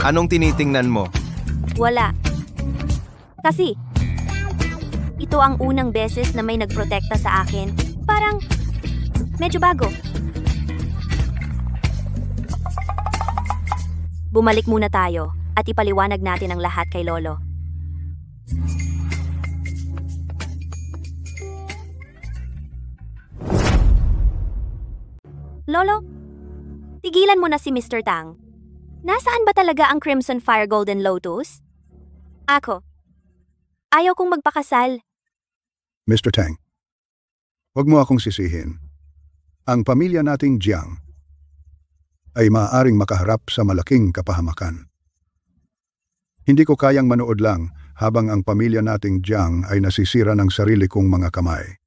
Anong tinitingnan mo? Wala. Kasi, ito ang unang beses na may nagprotekta sa akin. Parang, medyo bago. Bumalik muna tayo at ipaliwanag natin ang lahat kay Lolo. Lolo, tigilan mo na si Mr. Tang. Nasaan ba talaga ang Crimson Fire Golden Lotus? Ako. Ayaw kong magpakasal. Mr. Tang, huwag mo akong sisihin. Ang pamilya nating Jiang ay maaaring makaharap sa malaking kapahamakan. Hindi ko kayang manood lang habang ang pamilya nating Jiang ay nasisira ng sarili kong mga kamay.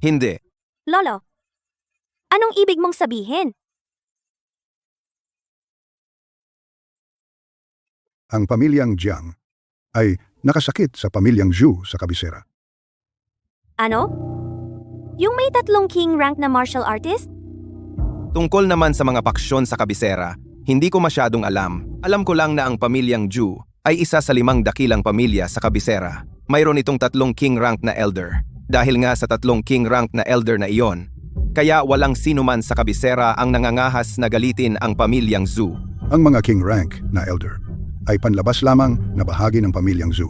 Hindi. Lolo, anong ibig mong sabihin? Ang pamilyang Jiang ay nakasakit sa pamilyang Zhu sa kabisera. Ano? Yung may 3 king rank na martial artist? Tungkol naman sa mga paksyon sa kabisera, hindi ko masyadong alam. Alam ko lang na ang pamilyang Zhu ay isa sa 5 dakilang pamilya sa kabisera. Mayroon itong 3 king rank na elder. Dahil nga sa 3 king rank na elder na iyon, kaya walang sinuman sa kabisera ang nangangahas na galitin ang pamilyang Zhu. Ang mga king rank na elder ay panlabas lamang na bahagi ng pamilyang Zhu.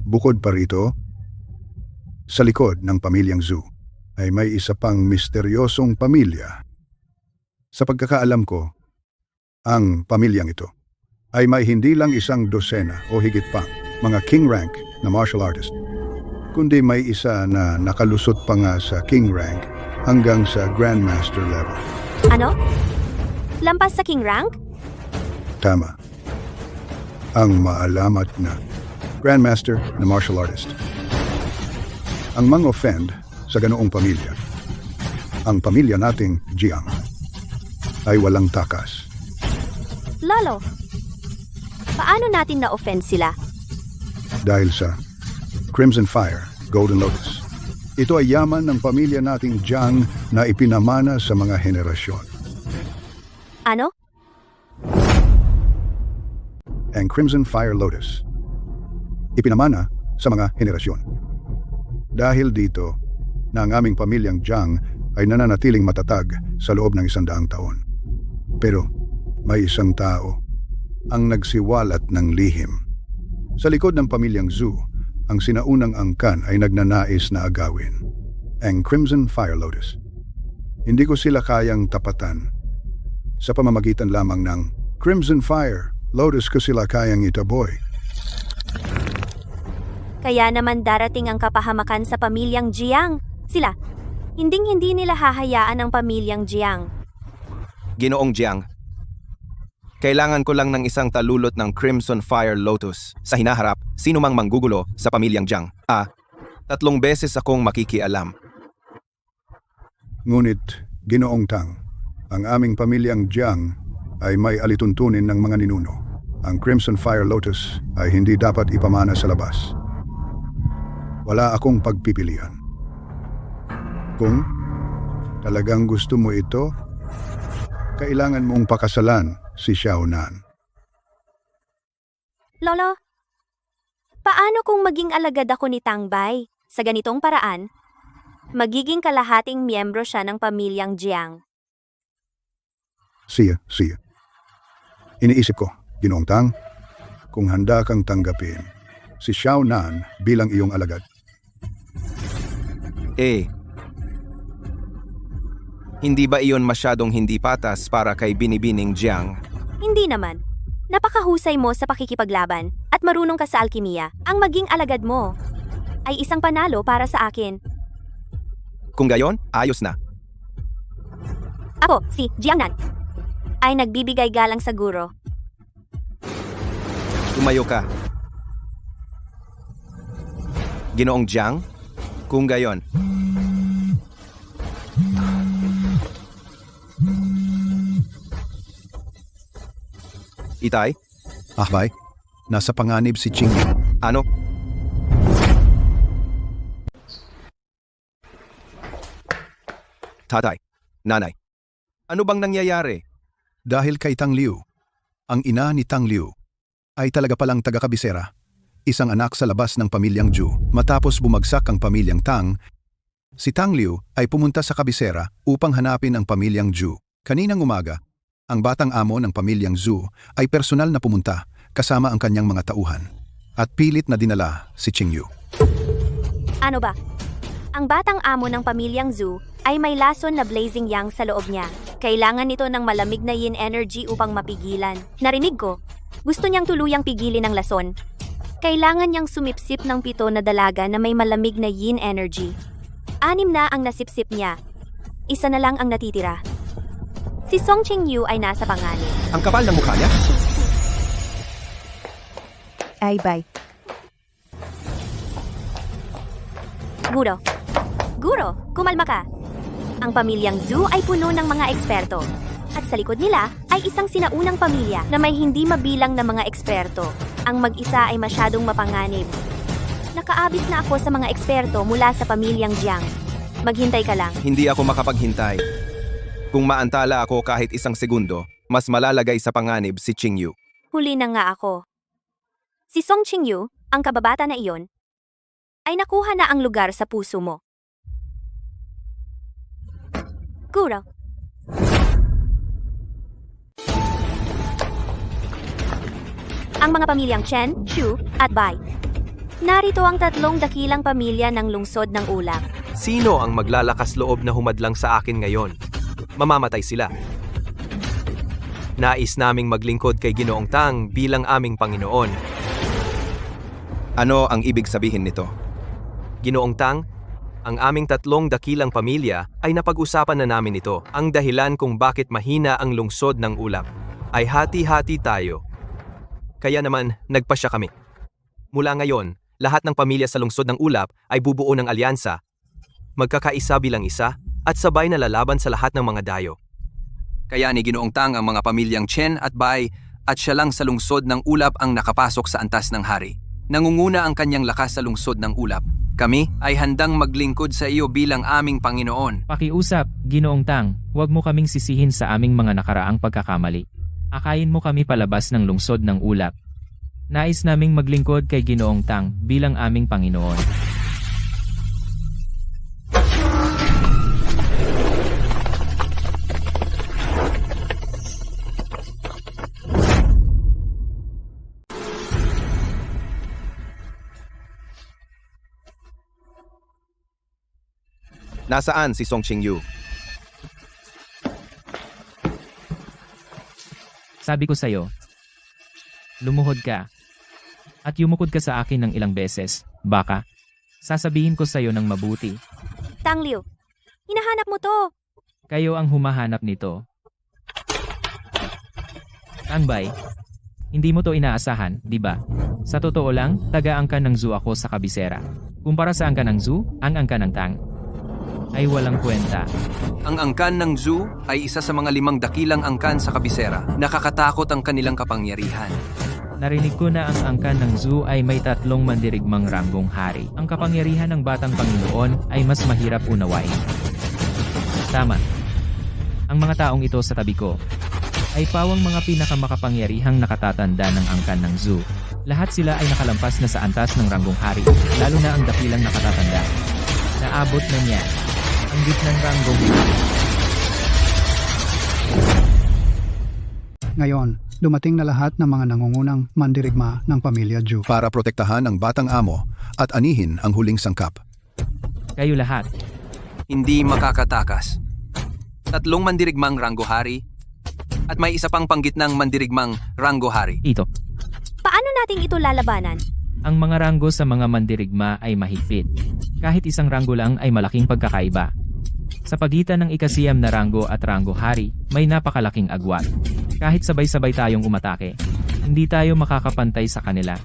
Bukod pa rito, sa likod ng pamilyang Zhu ay may isa pang misteryosong pamilya. Sa pagkakaalam ko, ang pamilyang ito ay may hindi lang 1 dosena o higit pang mga king rank na martial artist, kundi may isa na nakalusot pa nga sa king rank hanggang sa grandmaster level. Ano? Lampas sa king rank? Tama. Ang maalamat na grandmaster na martial artist. Ang mang-offend sa ganoong pamilya, ang pamilya nating Jiang, ay walang takas. Lolo, paano natin na-offend sila? Dahil sa Crimson Fire, Golden Lotus. Ito ay yaman ng pamilya nating Jiang na ipinamana sa mga henerasyon. Ano? Ang Crimson Fire Lotus ipinamana sa mga henerasyon. Dahil dito na ang aming pamilyang Jiang ay nananatiling matatag sa loob ng 100 taon. Pero may isang tao ang nagsiwalat ng lihim. Sa likod ng pamilyang Zhu, ang sinaunang angkan ay nagnanais na agawin ang Crimson Fire Lotus. Hindi ko sila kayang tapatan. Sa pamamagitan lamang ng Crimson Fire Lotus ko sila kayang itaboy. Kaya naman darating ang kapahamakan sa pamilyang Jiang. Sila, hinding-hindi nila hahayaan ang pamilyang Jiang. Ginoong Jiang, kailangan ko lang ng isang talulot ng Crimson Fire Lotus. Sa hinaharap, sino mang manggugulo sa pamilyang Jiang. 3 beses akong makikialam. Ngunit, Ginoong Tang, ang aming pamilyang Jiang ay may alituntunin ng mga ninuno. Ang Crimson Fire Lotus ay hindi dapat ipamana sa labas. Wala akong pagpipilian. Kung talagang gusto mo ito, kailangan mong pakasalan si Xiao Nan. Lolo, paano kung maging alagad ako ni Tang Bai? Sa ganitong paraan, magiging kalahating miyembro siya ng pamilyang Jiang. Siya. Iniisip ko, Ginoong Tang, kung handa kang tanggapin si Xiao Nan bilang iyong alagad. Hindi ba iyon masyadong hindi patas para kay Binibining Jiang? Hindi naman. Napakahusay mo sa pakikipaglaban at marunong ka sa alkimiya. Ang maging alagad mo ay isang panalo para sa akin. Kung gayon, ayos na. Ako, si Jiang Nan, ay nagbibigay galang sa guro. Tumayo ka. Ginoong Jiang? Kung gayon. Itay? Ahbay, nasa panganib si Ching Yu. Ano? Tatay, nanay, ano bang nangyayari? Dahil kay Tang Liu, ang ina ni Tang Liu ay talaga palang taga-kabisera, isang anak sa labas ng pamilyang Zhu. Matapos bumagsak ang pamilyang Tang, si Tang Liu ay pumunta sa kabisera upang hanapin ang pamilyang Zhu. Kaninang umaga, ang batang amo ng pamilyang Zhu ay personal na pumunta kasama ang kanyang mga tauhan at pilit na dinala si Ching Yu. Ano ba? Ang batang amo ng pamilyang Zhu ay may lason na blazing yang sa loob niya. Kailangan nito ng malamig na yin energy upang mapigilan. Narinig ko, gusto niyang tuluyang pigilin ang lason. Kailangan niyang sumipsip ng 7 na dalaga na may malamig na yin energy. 6 na ang nasipsip niya. 1 na lang ang natitira. Si Song Ching Yu ay nasa panganib. Ang kapal ng mukha niya? Ay, bye. Guro, kumalma ka. Ang pamilyang Zhu ay puno ng mga eksperto. At sa likod nila ay isang sinaunang pamilya na may hindi mabilang na mga eksperto. Ang mag-isa ay masyadong mapanganib. Nakaabit na ako sa mga eksperto mula sa pamilyang Jiang. Maghintay ka lang. Hindi ako makapaghintay. Kung maantala ako kahit 1 segundo, mas malalagay sa panganib si Ching Yu. Huli na nga ako. Si Song Ching Yu, ang kababata na iyon, ay nakuha na ang lugar sa puso mo. Guro. Ang mga pamilyang Chen, Shu, at Bai. Narito ang 3 dakilang pamilya ng lungsod ng ulap. Sino ang maglalakas loob na humadlang sa akin ngayon? Mamamatay sila. Nais naming maglingkod kay Ginoong Tang bilang aming Panginoon. Ano ang ibig sabihin nito? Ginoong Tang, ang aming 3 dakilang pamilya ay napag-usapan na namin ito. Ang dahilan kung bakit mahina ang lungsod ng ulap ay hati-hati tayo. Kaya naman, nagpasya kami. Mula ngayon, lahat ng pamilya sa lungsod ng ulap ay bubuo ng alyansa, magkakaisa bilang isa, at sabay na lalaban sa lahat ng mga dayo. Kaya ni Ginoong Tang ang mga pamilyang Chen at Bai at siya lang sa lungsod ng ulap ang nakapasok sa antas ng hari. Nangunguna ang kanyang lakas sa lungsod ng ulap. Kami ay handang maglingkod sa iyo bilang aming Panginoon. Pakiusap, Ginoong Tang, huwag mo kaming sisihin sa aming mga nakaraang pagkakamali. Akayin mo kami palabas ng lungsod ng ulap. Nais naming maglingkod kay Ginoong Tang bilang aming Panginoon. Nasaan si Song Ching Yu? Sabi ko sa'yo, lumuhod ka. At yumukod ka sa akin ng ilang beses, baka. Sasabihin ko sa'yo ng mabuti. Tang Liu, hinahanap mo to. Kayo ang humahanap nito. Tangbay, hindi mo to inaasahan, di ba? Sa totoo lang, taga-angkan ng Zhu ako sa kabisera. Kumpara sa angkan ng Zhu, ang angkan ng Tang ay walang kwenta. Ang angkan ng Zhu ay isa sa mga 5 dakilang angkan sa kabisera. Nakakatakot ang kanilang kapangyarihan. Narinig ko na ang angkan ng Zhu ay may 3 mandirigmang ranggong hari. Ang kapangyarihan ng batang Panginoon ay mas mahirap unawain. Tama. Ang mga taong ito sa tabi ko ay pawang mga pinakamakapangyarihang nakatatanda ng angkan ng Zhu. Lahat sila ay nakalampas na sa antas ng ranggong hari, lalo na ang dakilang nakatatanda. Naabot na niya ang gitnang ranggong hari. Ngayon, dumating na lahat ng mga nangungunang mandirigma ng pamilya Zhu. Para protektahan ang batang amo at anihin ang huling sangkap. Kayo lahat, Hindi makakatakas. 3 mandirigmang ranggo hari at may isa pang panggitnang mandirigmang ranggo hari. ito. Paano natin ito lalabanan? Ang mga ranggo sa mga mandirigma ay mahigpit. Kahit isang ranggo lang ay malaking pagkakaiba. Sa pagitan ng ikasiyam na ranggo at ranggo hari, may napakalaking agwat. Kahit sabay-sabay tayong umatake, Hindi tayo makakapantay sa kanila.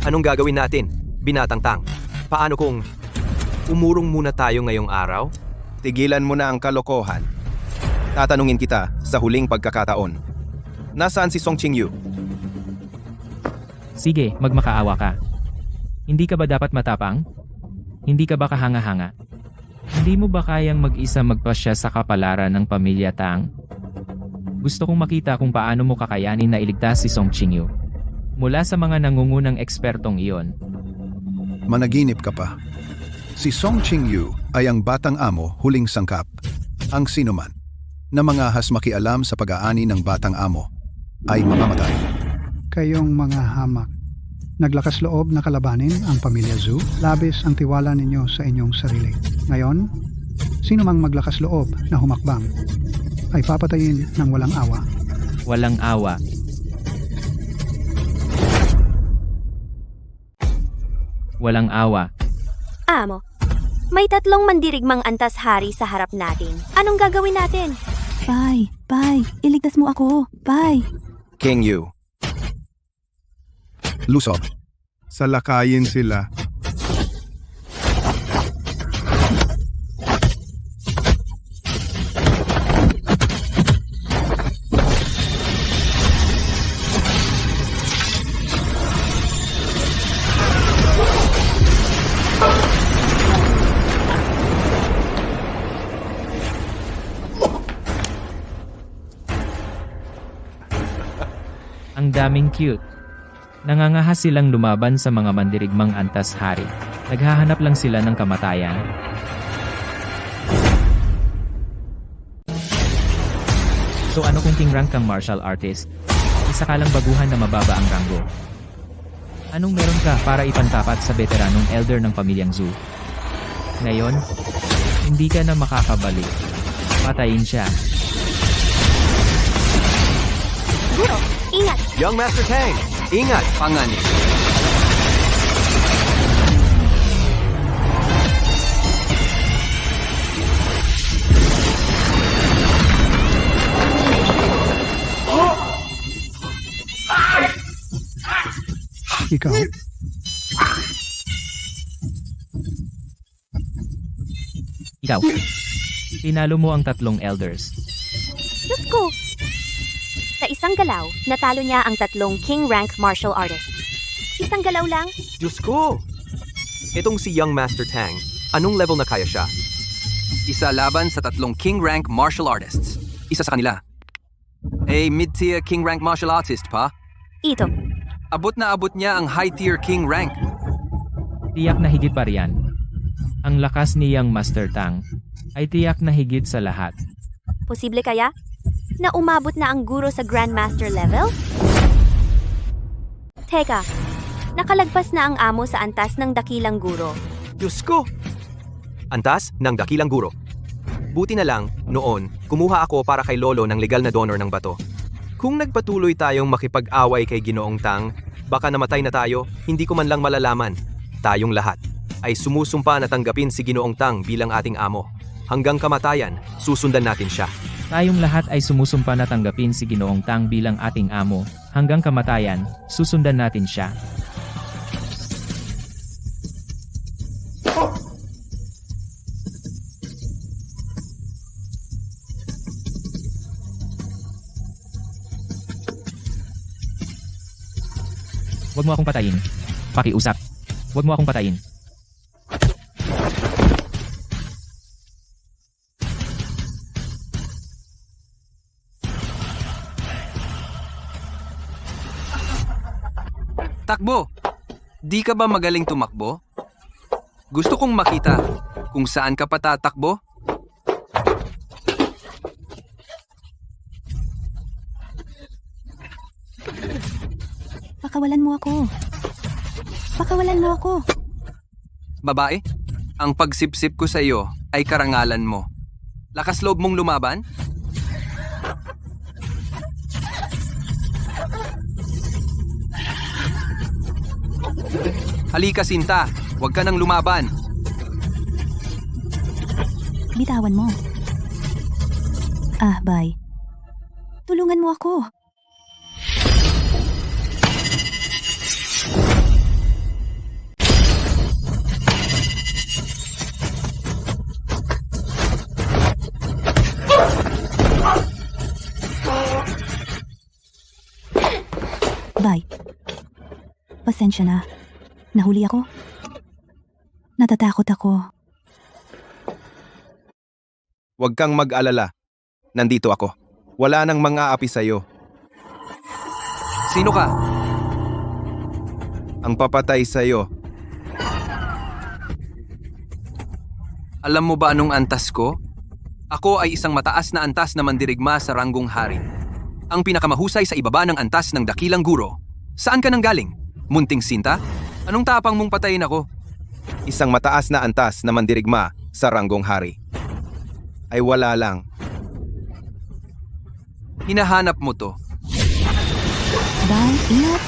Anong gagawin natin? Binatang Tang. Paano kung umurong muna tayo ngayong araw? Tigilan mo na ang kalokohan. Tatanungin kita sa huling pagkakataon. Nasaan si Song Qingyu? Sige, magmakaawa ka. Hindi ka ba dapat matapang? Hindi ka ba kahanga-hanga? Hindi mo ba kayang mag-isa magpasya sa kapalaran ng pamilya Tang? Gusto kong makita kung paano mo kakayanin na iligtas si Song Qingyu. Mula sa mga nangungunang ekspertong iyon. Managinip ka pa. Si Song Qingyu ay ang batang amo huling sangkap. Ang sinuman na mangahas makialam sa pag-aani ng batang amo ay mamamatay. Kayong mga hamak, naglakas loob na kalabanin ang pamilya Zhu, labis ang tiwala ninyo sa inyong sarili. Ngayon, sino mang maglakas loob na humakbang ay papatayin ng walang awa. Walang awa. Walang awa. Amo, may 3 mandirigmang antas hari sa harap natin. Anong gagawin natin? Pai, iligtas mo ako. Pai. Qingyu. Lusob. Salakayin sila. Ang daming cute. Nangangahas silang lumaban sa mga mandirigmang antas hari. Naghahanap lang sila ng kamatayan. So ano kung king rank kang martial artist? Isa ka lang baguhan na mababa ang ranggo. Anong meron ka para ipantapat sa veteranong elder ng pamilyang Zhu? Ngayon, hindi ka na makakabalik. Patayin siya. Guro, ingat! Young Master Tang, ingat! Panganib. Ikaw, Ikaw. Tinalo mo ang 3 elders. Diyos ko! Sa isang galaw, natalo niya ang 3 king rank martial artists. Isang galaw lang? Diyos ko! Itong si Young Master Tang, anong level na kaya siya? Isa laban sa 3 king rank martial artists. Isa sa kanila. Mid-tier king rank martial artist pa? Ito. Abot na abot niya ang high-tier king rank. Tiyak na higit pa riyan. Ang lakas ni Young Master Tang ay tiyak na higit sa lahat. Posible kaya? Na umabot na ang guro sa Grandmaster level? Teka, nakalagpas na ang amo sa antas ng dakilang guro. Diyos ko! Antas ng dakilang guro. Buti na lang, noon, kumuha ako para kay Lolo ng legal na donor ng bato. Kung nagpatuloy tayong makipag-away kay Ginoong Tang, baka namatay na tayo, hindi ko man lang malalaman. Tayong lahat ay sumusumpa na tanggapin si Ginoong Tang bilang ating amo. Hanggang kamatayan, susundan natin siya. Tayong lahat ay sumusumpa na tanggapin si Ginoong Tang bilang ating amo. Hanggang kamatayan, susundan natin siya. Huwag mo akong patayin. Pakiusap. Huwag mo akong patayin. Takbo! Di ka ba magaling tumakbo? Gusto kong makita kung saan ka patatakbo. Pakawalan mo ako. Pakawalan mo ako. Babae, ang pagsipsip ko sa iyo ay karangalan mo. Lakas loob mong lumaban? Halika Sinta, huwag ka nang lumaban. Bitawan mo. Bye. Tulungan mo ako. Bye. Pasensya na. Nahuli ako. Natatakot ako. Huwag kang mag-alala. Nandito ako. Wala nang mang-aapi sa'yo. Sino ka? Ang papatay sa'yo. Alam mo ba anong antas ko? Ako ay isang mataas na antas na mandirigma sa ranggong hari. Ang pinakamahusay sa ibaba ng antas ng dakilang guro. Saan ka nang galing? Munting sinta? Anong tapang mong patayin ako? Isang mataas na antas na mandirigma sa ranggong hari. Ay wala lang. Hinahanap mo to. Bye, ingat.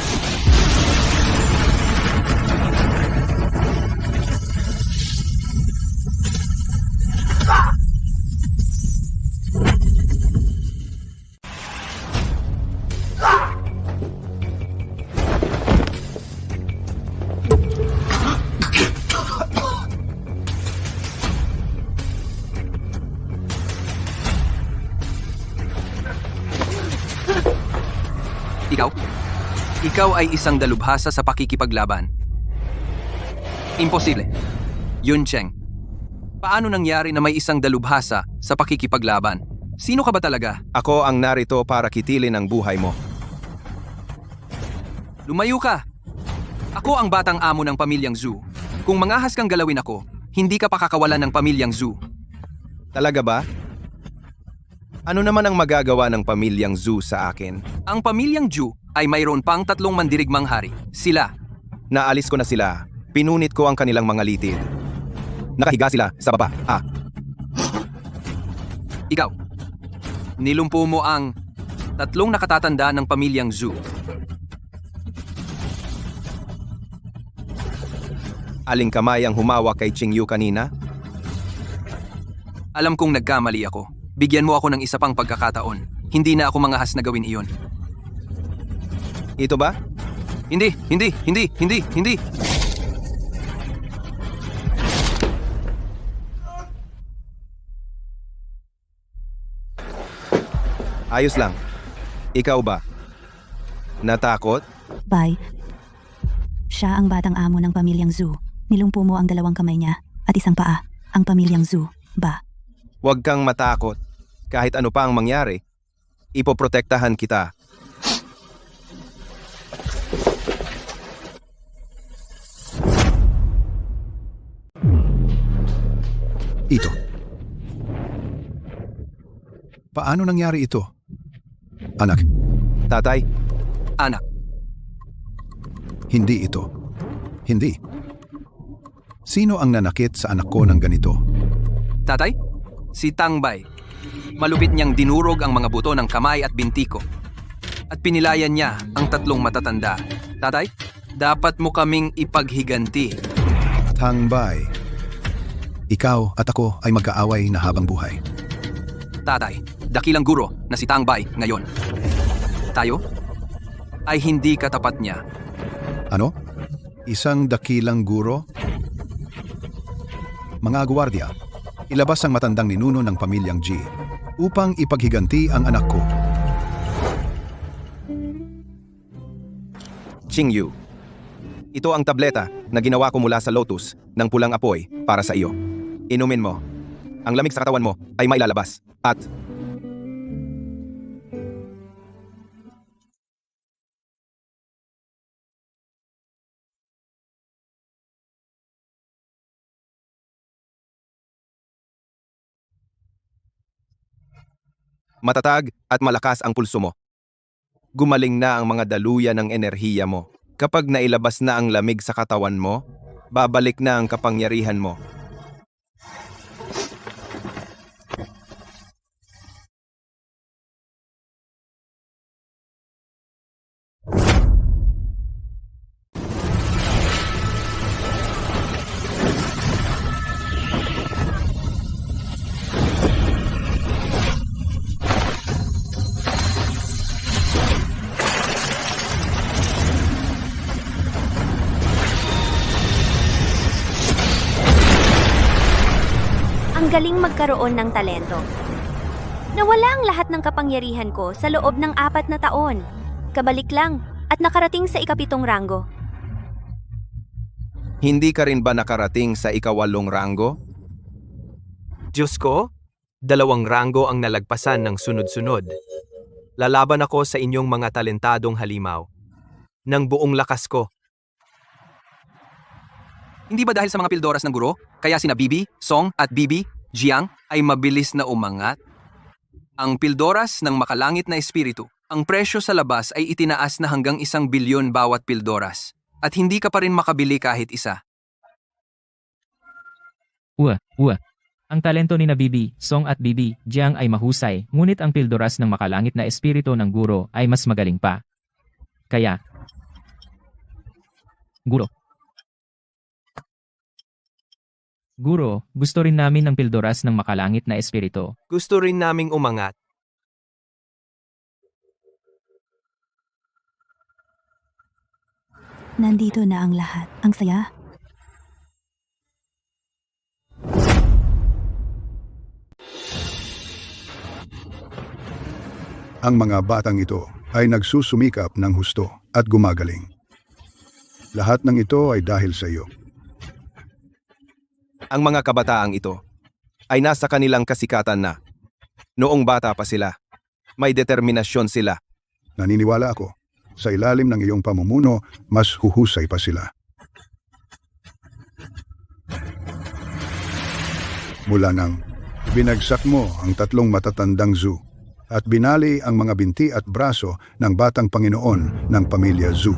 Ikaw? Ikaw ay isang dalubhasa sa pakikipaglaban. Imposible. Yun, Cheng. Paano nangyari na may isang dalubhasa sa pakikipaglaban? Sino ka ba talaga? Ako ang narito para kitilin ang buhay mo. Lumayo ka! Ako ang batang amo ng pamilyang Zhu. Kung mangahas kang galawin ako, hindi ka pakakawalan ng pamilyang Zhu. Talaga ba? Ano naman ang magagawa ng pamilyang Zhu sa akin? Ang pamilyang Zhu ay mayroon pang 3 mandirigmang hari. Sila. Naalis ko na sila. Pinunit ko ang kanilang mga litid. Nakahiga sila sa baba. Ikaw. Nilumpo mo ang 3 nakatatanda ng pamilyang Zhu. Aling kamay ang humawak kay Qingyu kanina? Alam kong nagkamali ako. Bigyan mo ako ng isa pang pagkakataon. Hindi na ako mangahas na gawin iyon. Ito ba? Hindi. Ayos lang. Ikaw ba? Natakot? Bye. Siya ang batang amo ng pamilyang Zhu. Nilumpo mo ang 2 kamay niya at isang paa. Ang pamilyang Zhu, ba? Huwag kang matakot. Kahit ano pa ang mangyari, ipoprotektahan kita. Ito. Paano nangyari ito? Anak, Tatay, Anak. hindi ito. Hindi. Sino ang nanakit sa anak ko ng ganito? Tatay? Si Tangbay. Malupit niyang dinurog ang mga buto ng kamay at binti ko. At pinilayan niya ang 3 matatanda. Tatay, dapat mo kaming ipaghiganti. Tangbay. Ikaw at ako ay magkaaway na habang buhay. Tatay, dakilang guro na si Tangbay ngayon. Tayo ay hindi katapat niya. Ano? Isang dakilang guro? Mga gwardiya, ilabas ang matandang ninuno ng pamilyang G upang ipaghiganti ang anak ko. Qingyu. Ito ang tableta na ginawa ko mula sa lotus ng pulang apoy para sa iyo. Inumin mo. Ang lamig sa katawan mo ay mailalabas. At matatag at malakas ang pulso mo. Gumaling na ang mga daluyan ng enerhiya mo. Kapag nailabas na ang lamig sa katawan mo, babalik na ang kapangyarihan mo. Ang galing magkaroon ng talento. Nawala ang lahat ng kapangyarihan ko sa loob ng 4 na taon. Kabalik lang, at nakarating sa ika-7 ranggo. Hindi ka rin ba nakarating sa ika-8 ranggo? Diyos ko, 2 ranggo ang nalagpasan ng sunod-sunod. Lalaban ako sa inyong mga talentadong halimaw. Ng buong lakas ko. Hindi ba dahil sa mga pildoras ng guro, kaya sina Bibi, Song at Bibi, Jiang ay mabilis na umangat? Ang pildoras ng makalangit na espiritu, ang presyo sa labas ay itinaas na hanggang 1 bilyon bawat pildoras. At hindi ka pa rin makabili kahit isa. Ang talento ni na Bibi, Song at Bibi, Jiang ay mahusay, ngunit ang pildoras ng makalangit na espiritu ng guro ay mas magaling pa. Kaya, Guro, gusto rin namin ng pildoras ng makalangit na espiritu. Gusto rin naming umangat. Nandito na ang lahat. Ang saya. Ang mga batang ito ay nagsusumikap ng husto at gumagaling. Lahat ng ito ay dahil sa iyo. Ang mga kabataang ito ay nasa kanilang kasikatan na. Noong bata pa sila, may determinasyon sila. Naniniwala ako, sa ilalim ng iyong pamumuno, mas huhusay pa sila. Mula nang binagsak mo ang 3 matatandang Zhu at binali ang mga binti at braso ng batang Panginoon ng pamilya Zhu.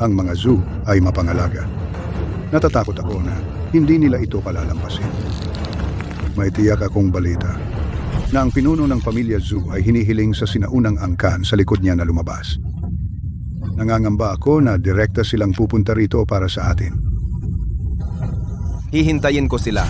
Ang mga Zhu ay mapangalaga. Natatakot ako na hindi nila ito palalampasin. May tiyak akong balita na ang pinuno ng pamilya Zhu ay hinihiling sa sinaunang angkan sa likod niya na lumabas. Nangangamba ako na direkta silang pupunta rito para sa atin. Hihintayin ko sila